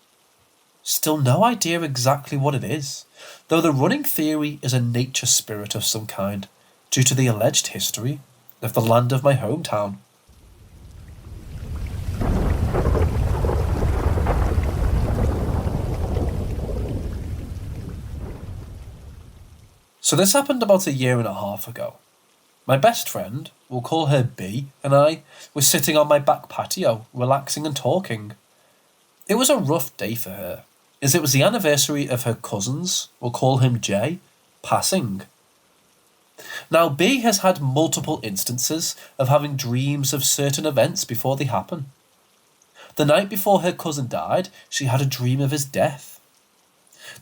Still no idea exactly what it is, though the running theory is a nature spirit of some kind, due to the alleged history of the land of my hometown. So this happened about 1.5 years ago. My best friend, we'll call her B, and I were sitting on my back patio, relaxing and talking. It was a rough day for her, as it was the anniversary of her cousin's, we'll call him J, passing. Now B has had multiple instances of having dreams of certain events before they happen. The night before her cousin died, she had a dream of his death.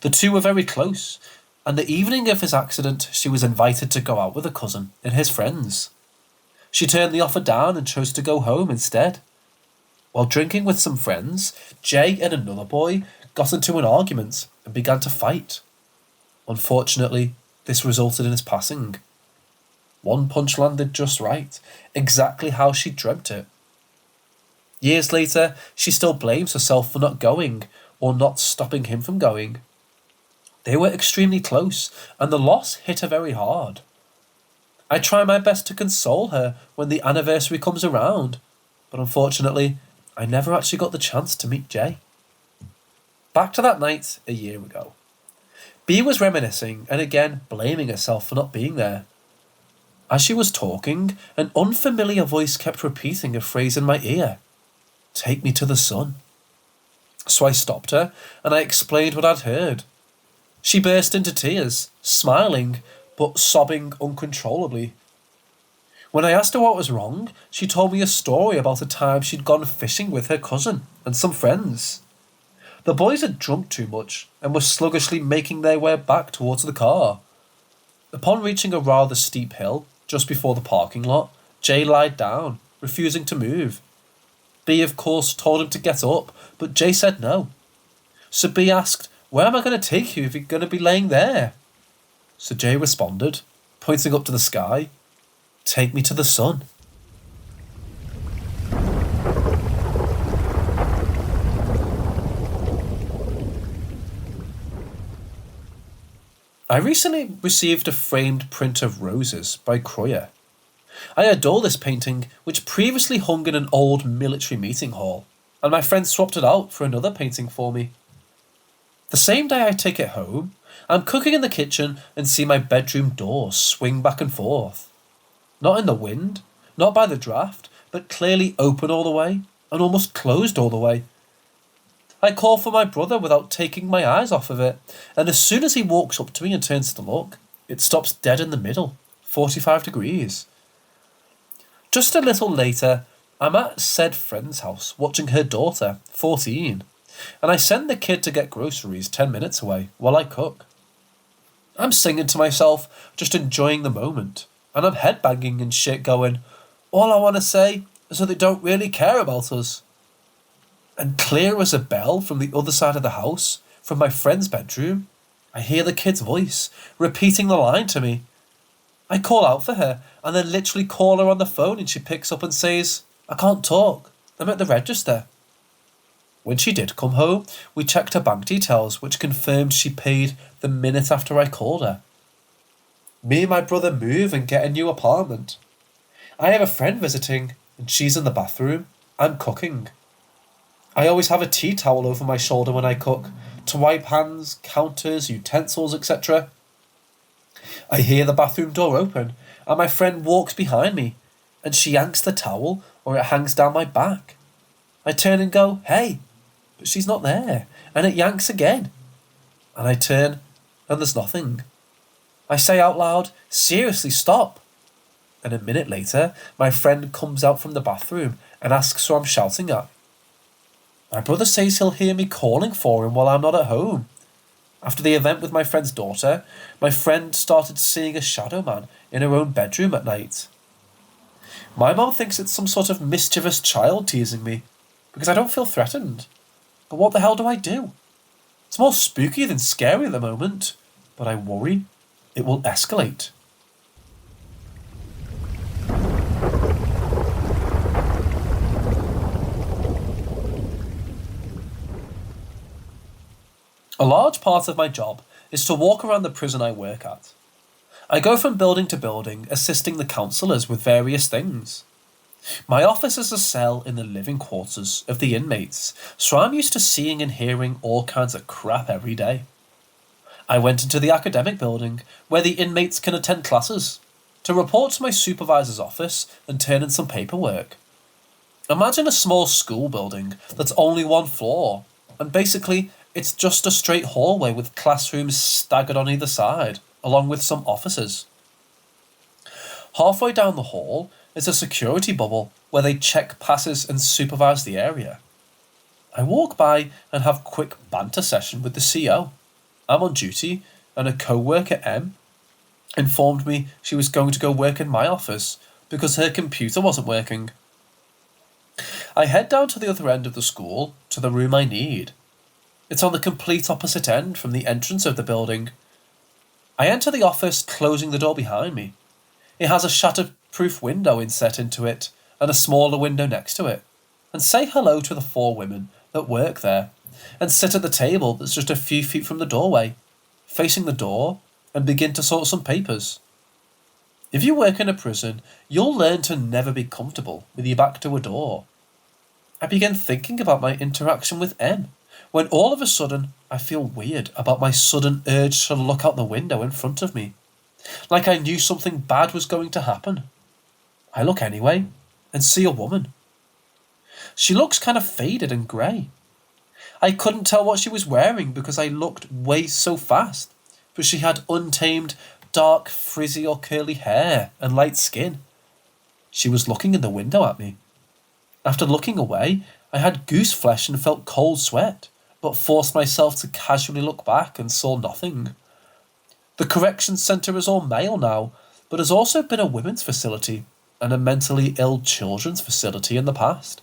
The two were very close, and the evening of his accident, she was invited to go out with a cousin and his friends. She turned the offer down and chose to go home instead. While drinking with some friends, Jay and another boy got into an argument and began to fight. Unfortunately, this resulted in his passing. One punch landed just right, exactly how she dreamt it. Years later, she still blames herself for not going or not stopping him from going. They were extremely close, and the loss hit her very hard. I try my best to console her when the anniversary comes around, but unfortunately, I never actually got the chance to meet Jay. Back to that night 1 year ago. B was reminiscing and again blaming herself for not being there. As she was talking, an unfamiliar voice kept repeating a phrase in my ear. Take me to the sun. So I stopped her and I explained what I'd heard. She burst into tears, smiling, but sobbing uncontrollably. When I asked her what was wrong, she told me a story about a time she'd gone fishing with her cousin and some friends. The boys had drunk too much and were sluggishly making their way back towards the car. Upon reaching a rather steep hill, just before the parking lot, Jay lied down, refusing to move. B, of course, told him to get up, but Jay said no. So B asked, where am I going to take you if you're going to be laying there? So Jay responded, pointing up to the sky, take me to the sun. I recently received a framed print of roses by Croyer. I adore this painting, which previously hung in an old military meeting hall, and my friend swapped it out for another painting for me. The same day I take it home, I'm cooking in the kitchen and see my bedroom door swing back and forth. Not in the wind, not by the draft, but clearly open all the way, and almost closed all the way. I call for my brother without taking my eyes off of it, and as soon as he walks up to me and turns to look, it stops dead in the middle, 45 degrees. Just a little later, I'm at said friend's house watching her daughter, 14, and I send the kid to get groceries 10 minutes away while I cook. I'm singing to myself, just enjoying the moment, and I'm headbanging and shit going, all I want to say is that they don't really care about us. And clear as a bell from the other side of the house, from my friend's bedroom, I hear the kid's voice, repeating the line to me. I call out for her, and then literally call her on the phone, and she picks up and says, I can't talk, I'm at the register. When she did come home, we checked her bank details, which confirmed she paid the minute after I called her. Me and my brother move and get a new apartment. I have a friend visiting, and she's in the bathroom. I'm cooking. I always have a tea towel over my shoulder when I cook, to wipe hands, counters, utensils, etc. I hear the bathroom door open, and my friend walks behind me, and she yanks the towel, or it hangs down my back. I turn and go, hey, but she's not there, and it yanks again. And I turn, and there's nothing. I say out loud, seriously, stop. And a minute later, my friend comes out from the bathroom and asks who I'm shouting at. My brother says he'll hear me calling for him while I'm not at home. After the event with my friend's daughter, my friend started seeing a shadow man in her own bedroom at night. My mum thinks it's some sort of mischievous child teasing me, because I don't feel threatened. But what the hell do I do? It's more spooky than scary at the moment, but I worry it will escalate. A large part of my job is to walk around the prison I work at. I go from building to building, assisting the counsellors with various things. My office is a cell in the living quarters of the inmates, so I'm used to seeing and hearing all kinds of crap every day. I went into the academic building, where the inmates can attend classes, to report to my supervisor's office and turn in some paperwork. Imagine a small school building that's only one floor, and basically it's just a straight hallway with classrooms staggered on either side, along with some offices. Halfway down the hall is a security bubble where they check passes and supervise the area. I walk by and have quick banter session with the CO. I'm on duty, and a co-worker, M, informed me she was going to go work in my office because her computer wasn't working. I head down to the other end of the school, to the room I need. It's on the complete opposite end from the entrance of the building. I enter the office, closing the door behind me. It has a shatterproof window inset into it, and a smaller window next to it, and say hello to the 4 women that work there, and sit at the table that's just a few feet from the doorway, facing the door, and begin to sort some papers. If you work in a prison, you'll learn to never be comfortable with your back to a door. I begin thinking about my interaction with M, when all of a sudden I feel weird about my sudden urge to look out the window in front of me. like I knew something bad was going to happen. I look anyway and see a woman. She looks kind of faded and grey. I couldn't tell what she was wearing because I looked way so fast, but she had untamed, dark, frizzy or curly hair and light skin. She was looking in the window at me. After looking away, I had goose flesh and felt cold sweat, but forced myself to casually look back and saw nothing. The correction centre is all male now, but has also been a women's facility and a mentally ill children's facility in the past.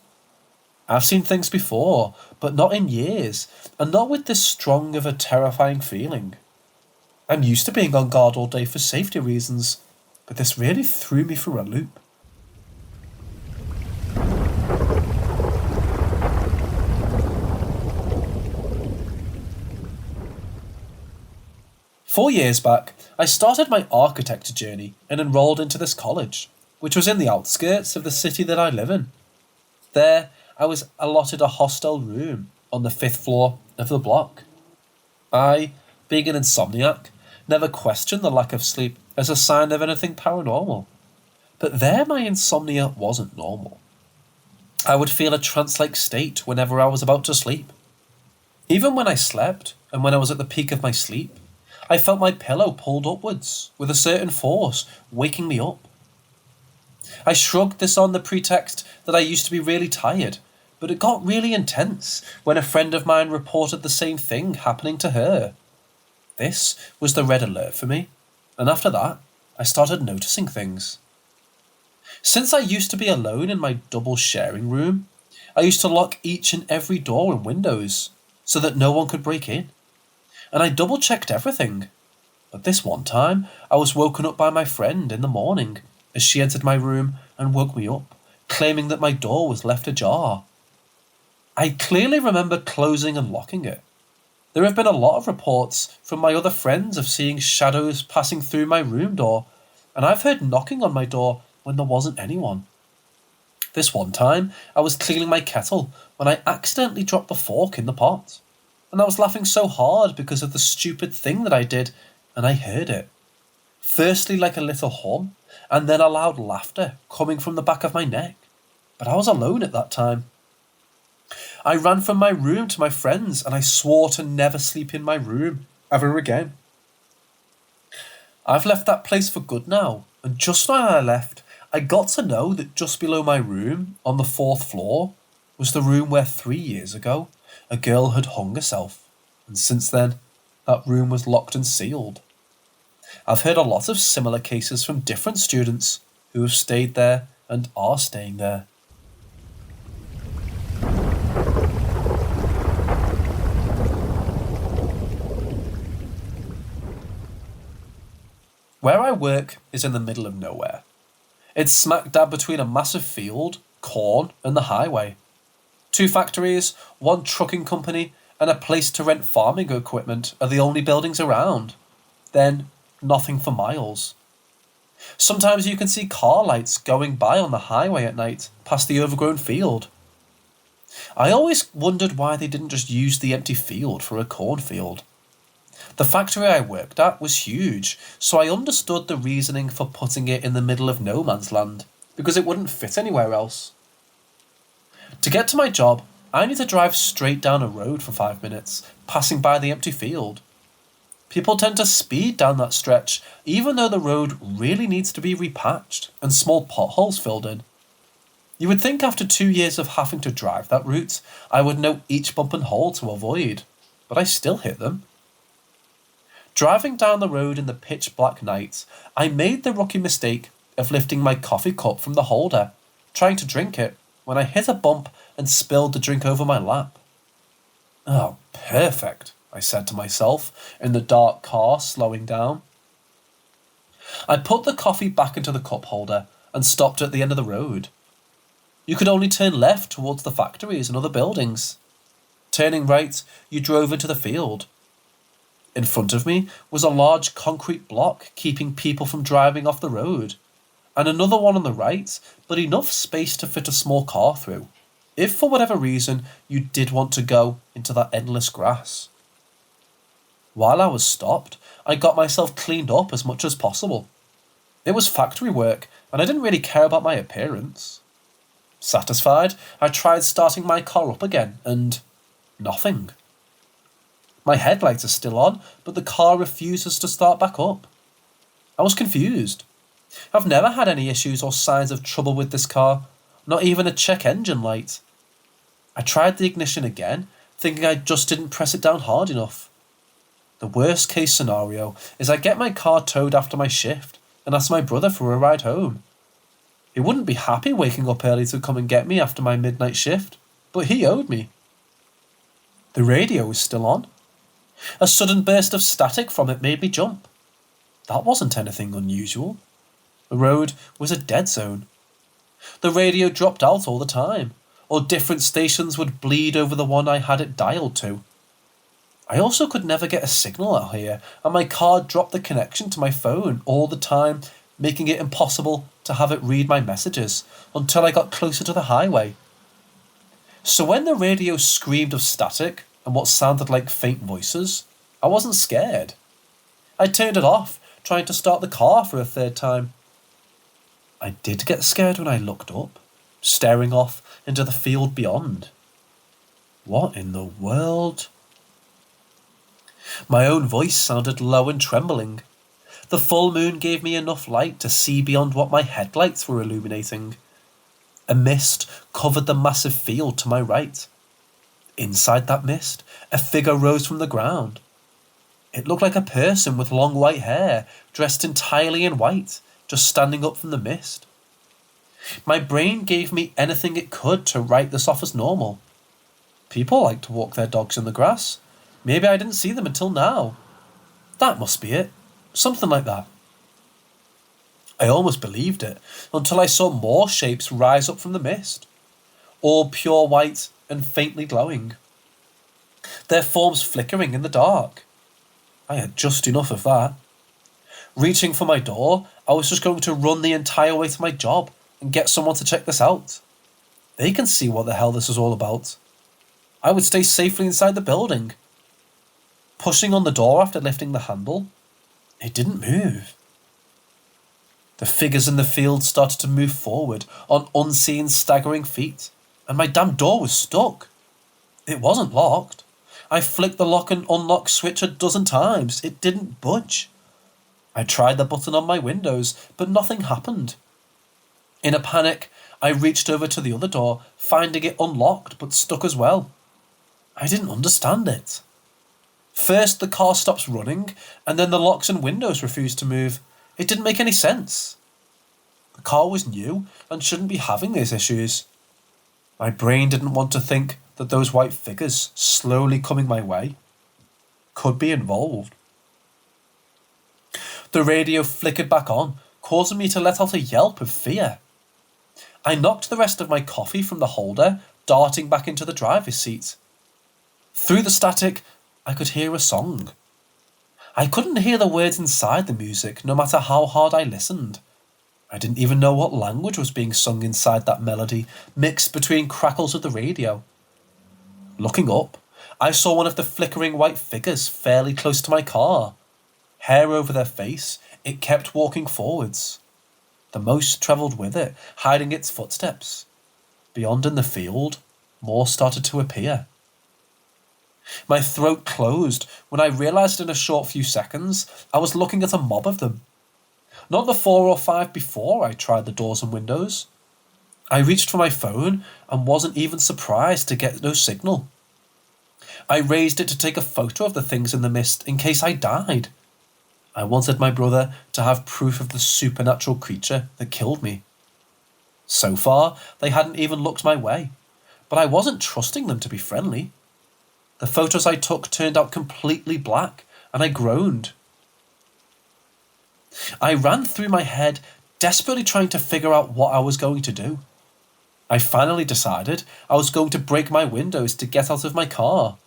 I've seen things before, but not in years, and not with this strong of a terrifying feeling. I'm used to being on guard all day for safety reasons, but this really threw me for a loop. Four years back, I started my architecture journey and enrolled into this college, which was in the outskirts of the city that I live in. There, I was allotted a hostel room on the 5th floor of the block. I, being an insomniac, never questioned the lack of sleep as a sign of anything paranormal. But there my insomnia wasn't normal. I would feel a trance-like state whenever I was about to sleep. Even when I slept, and when I was at the peak of my sleep, I felt my pillow pulled upwards with a certain force, waking me up. I shrugged this on the pretext that I used to be really tired, but it got really intense when a friend of mine reported the same thing happening to her. This was the red alert for me, and after that, I started noticing things. Since I used to be alone in my double sharing room, I used to lock each and every door and windows so that no one could break in. And I double-checked everything. But this one time, I was woken up by my friend in the morning as she entered my room and woke me up, claiming that my door was left ajar. I clearly remember closing and locking it. There have been a lot of reports from my other friends of seeing shadows passing through my room door, and I've heard knocking on my door when there wasn't anyone. This one time, I was cleaning my kettle when I accidentally dropped the fork in the pot. And I was laughing so hard because of the stupid thing that I did, and I heard it. Firstly like a little hum, and then a loud laughter coming from the back of my neck. But I was alone at that time. I ran from my room to my friends, and I swore to never sleep in my room ever again. I've left that place for good now, and just when I left, I got to know that just below my room, on the 4th floor, was the room where 3 years ago, a girl had hung herself, and since then, that room was locked and sealed. I've heard a lot of similar cases from different students who have stayed there and are staying there. Where I work is in the middle of nowhere. It's smack dab between a massive field, corn, and the highway. 2 factories, 1 trucking company, and a place to rent farming equipment are the only buildings around. Then, nothing for miles. Sometimes you can see car lights going by on the highway at night, past the overgrown field. I always wondered why they didn't just use the empty field for a cornfield. The factory I worked at was huge, so I understood the reasoning for putting it in the middle of no man's land, because it wouldn't fit anywhere else. To get to my job, I need to drive straight down a road for 5 minutes, passing by the empty field. People tend to speed down that stretch, even though the road really needs to be repatched and small potholes filled in. You would think after 2 years of having to drive that route, I would know each bump and hole to avoid, but I still hit them. Driving down the road in the pitch black night, I made the rookie mistake of lifting my coffee cup from the holder, trying to drink it, when I hit a bump and spilled the drink over my lap. Oh, perfect, I said to myself in the dark car slowing down. I put the coffee back into the cup holder and stopped at the end of the road. You could only turn left towards the factories and other buildings. Turning right, you drove into the field. In front of me was a large concrete block keeping people from driving off the road, and another one on the right, but enough space to fit a small car through, if for whatever reason you did want to go into that endless grass. While I was stopped, I got myself cleaned up as much as possible. It was factory work, and I didn't really care about my appearance. Satisfied, I tried starting my car up again, and nothing. My headlights are still on, but the car refuses to start back up. I was confused. I've never had any issues or signs of trouble with this car, not even a check engine light. I tried the ignition again, thinking I just didn't press it down hard enough. The worst case scenario is I get my car towed after my shift and ask my brother for a ride home. He wouldn't be happy waking up early to come and get me after my midnight shift, but he owed me. The radio was still on. A sudden burst of static from it made me jump. That wasn't anything unusual. The road was a dead zone. The radio dropped out all the time, or different stations would bleed over the one I had it dialed to. I also could never get a signal out here, and my car dropped the connection to my phone all the time, making it impossible to have it read my messages until I got closer to the highway. So when the radio screamed of static and what sounded like faint voices, I wasn't scared. I turned it off, trying to start the car for a third time. I did get scared when I looked up, staring off into the field beyond. What in the world? My own voice sounded low and trembling. The full moon gave me enough light to see beyond what my headlights were illuminating. A mist covered the massive field to my right. Inside that mist, a figure rose from the ground. It looked like a person with long white hair, dressed entirely in white, just standing up from the mist. My brain gave me anything it could to write this off as normal. People like to walk their dogs in the grass. Maybe I didn't see them until now. That must be it. Something like that. I almost believed it until I saw more shapes rise up from the mist, all pure white and faintly glowing. Their forms flickering in the dark. I had just enough of that. Reaching for my door, I was just going to run the entire way to my job and get someone to check this out. They can see what the hell this is all about. I would stay safely inside the building. Pushing on the door after lifting the handle, it didn't move. The figures in the field started to move forward on unseen, staggering feet, and my damn door was stuck. It wasn't locked. I flicked the lock and unlock switch a dozen times. It didn't budge. I tried the button on my windows, but nothing happened. In a panic, I reached over to the other door, finding it unlocked but stuck as well. I didn't understand it. First, the car stops running, and then the locks and windows refused to move. It didn't make any sense. The car was new and shouldn't be having these issues. My brain didn't want to think that those white figures slowly coming my way could be involved. The radio flickered back on, causing me to let out a yelp of fear. I knocked the rest of my coffee from the holder, darting back into the driver's seat. Through the static, I could hear a song. I couldn't hear the words inside the music, no matter how hard I listened. I didn't even know what language was being sung inside that melody, mixed between crackles of the radio. Looking up, I saw one of the flickering white figures fairly close to my car. Hair over their face, it kept walking forwards. The mouse travelled with it, hiding its footsteps. Beyond in the field, more started to appear. My throat closed when I realised in a short few seconds I was looking at a mob of them. Not the 4 or 5 before I tried the doors and windows. I reached for my phone and wasn't even surprised to get no signal. I raised it to take a photo of the things in the mist in case I died. I wanted my brother to have proof of the supernatural creature that killed me. So far, they hadn't even looked my way, but I wasn't trusting them to be friendly. The photos I took turned out completely black, and I groaned. I ran through my head, desperately trying to figure out what I was going to do. I finally decided I was going to break my windows to get out of my car.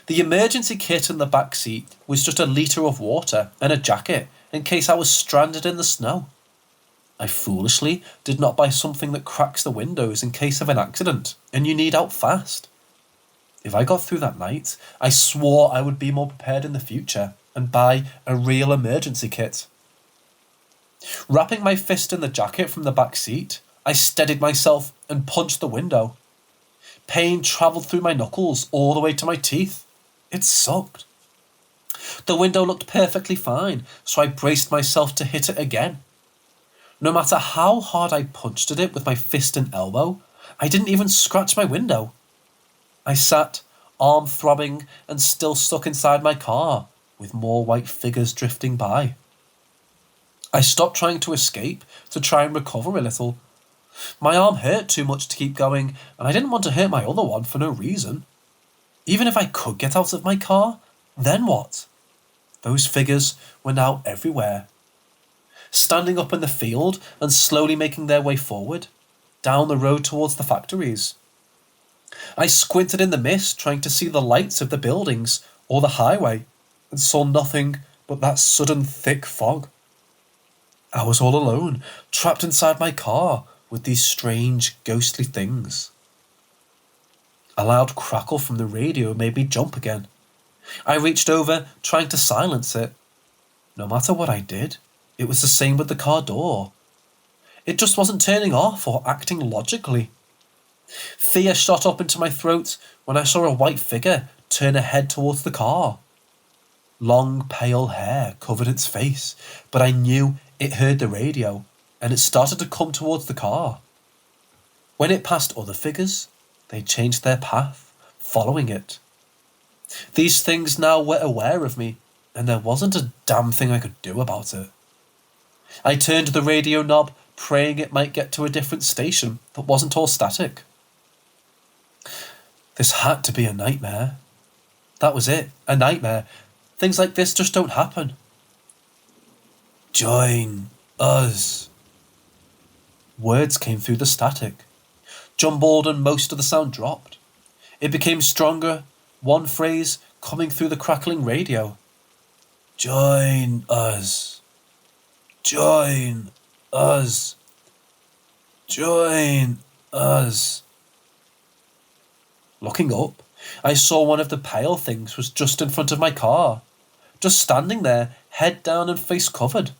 The emergency kit in the back seat was just a litre of water and a jacket in case I was stranded in the snow. I foolishly did not buy something that cracks the windows in case of an accident and you need out fast. If I got through that night, I swore I would be more prepared in the future and buy a real emergency kit. Wrapping my fist in the jacket from the back seat, I steadied myself and punched the window. Pain travelled through my knuckles all the way to my teeth. It sucked. The window looked perfectly fine, so I braced myself to hit it again. No matter how hard I punched at it with my fist and elbow, I didn't even scratch my window. I sat, arm throbbing and still stuck inside my car, with more white figures drifting by. I stopped trying to escape to try and recover a little. My arm hurt too much to keep going, and I didn't want to hurt my other one for no reason. Even if I could get out of my car, then what? Those figures were now everywhere. Standing up in the field and slowly making their way forward, down the road towards the factories. I squinted in the mist, trying to see the lights of the buildings or the highway, and saw nothing but that sudden thick fog. I was all alone, trapped inside my car with these strange, ghostly things. A loud crackle from the radio made me jump again. I reached over, trying to silence it. No matter what I did, it was the same with the car door. It just wasn't turning off or acting logically. Fear shot up into my throat when I saw a white figure turn her head towards the car. Long, pale hair covered its face, but I knew it heard the radio, and it started to come towards the car. When it passed other figures, they changed their path, following it. These things now were aware of me, and there wasn't a damn thing I could do about it. I turned the radio knob, praying it might get to a different station that wasn't all static. This had to be a nightmare. That was it, a nightmare. Things like this just don't happen. Join us. Words came through the static, jumbled, and most of the sound dropped. It became stronger, one phrase coming through the crackling radio. Join us. Join us. Join us. Looking up, I saw one of the pale things was just in front of my car, just standing there, head down and face covered.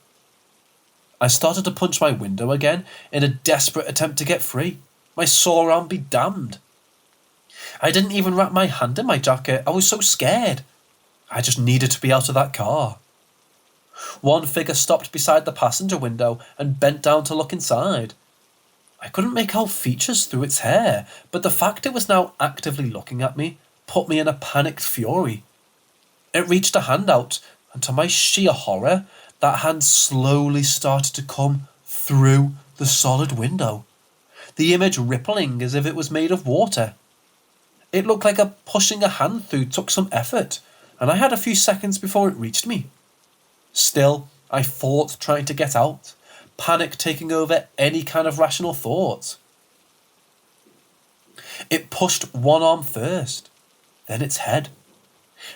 I started to punch my window again in a desperate attempt to get free. My sore arm be damned. I didn't even wrap my hand in my jacket. I was so scared. I just needed to be out of that car. One figure stopped beside the passenger window and bent down to look inside. I couldn't make out features through its hair, but the fact it was now actively looking at me put me in a panicked fury. It reached a hand out, and to my sheer horror, that hand slowly started to come through the solid window, the image rippling as if it was made of water. It looked like pushing a hand through took some effort, and I had a few seconds before it reached me. Still, I fought trying to get out, panic taking over any kind of rational thought. It pushed one arm first, then its head.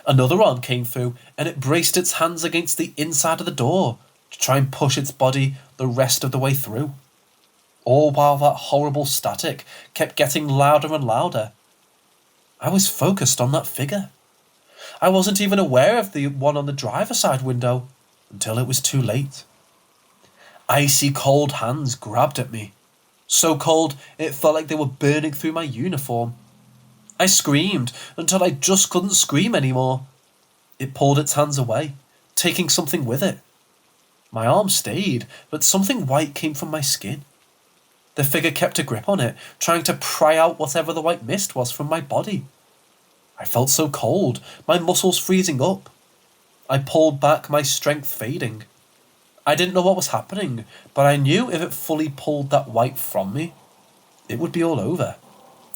Another arm came through, and it braced its hands against the inside of the door to try and push its body the rest of the way through. All while that horrible static kept getting louder and louder. I was focused on that figure. I wasn't even aware of the one on the driver's side window until it was too late. Icy cold hands grabbed at me, so cold it felt like they were burning through my uniform. I screamed until I just couldn't scream anymore. It pulled its hands away, taking something with it. My arm stayed, but something white came from my skin. The figure kept a grip on it, trying to pry out whatever the white mist was from my body. I felt so cold, my muscles freezing up. I pulled back, my strength fading. I didn't know what was happening, but I knew if it fully pulled that white from me, it would be all over.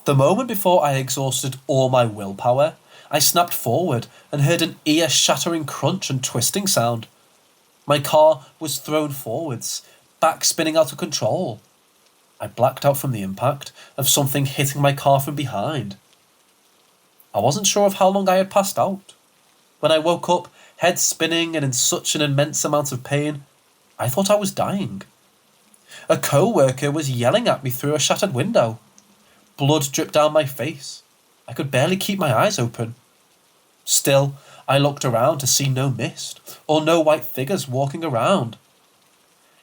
The moment before I exhausted all my willpower, I snapped forward and heard an ear-shattering crunch and twisting sound. My car was thrown forwards, back spinning out of control. I blacked out from the impact of something hitting my car from behind. I wasn't sure of how long I had passed out. When I woke up, head spinning and in such an immense amount of pain, I thought I was dying. A co-worker was yelling at me through a shattered window. Blood dripped down my face. I could barely keep my eyes open. Still, I looked around to see no mist or no white figures walking around.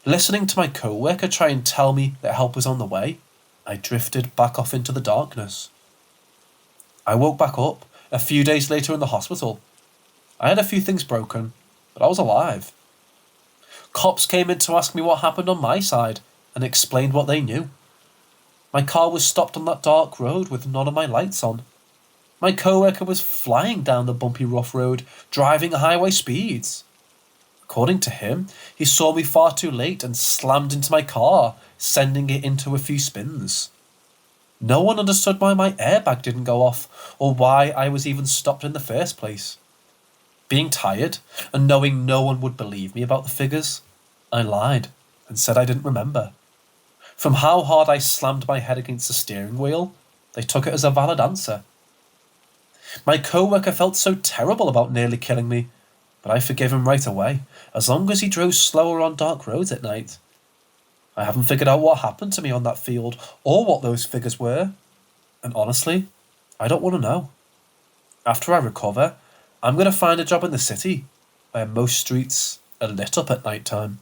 Listening to my co-worker try and tell me that help was on the way, I drifted back off into the darkness. I woke back up a few days later in the hospital. I had a few things broken, but I was alive. Cops came in to ask me what happened on my side and explained what they knew. My car was stopped on that dark road with none of my lights on. My co-worker was flying down the bumpy rough road, driving at highway speeds. According to him, he saw me far too late and slammed into my car, sending it into a few spins. No one understood why my airbag didn't go off or why I was even stopped in the first place. Being tired and knowing no one would believe me about the figures, I lied and said I didn't remember. From how hard I slammed my head against the steering wheel, they took it as a valid answer. My co-worker felt so terrible about nearly killing me, but I forgave him right away, as long as he drove slower on dark roads at night. I haven't figured out what happened to me on that field, or what those figures were, and honestly, I don't want to know. After I recover, I'm going to find a job in the city, where most streets are lit up at night time.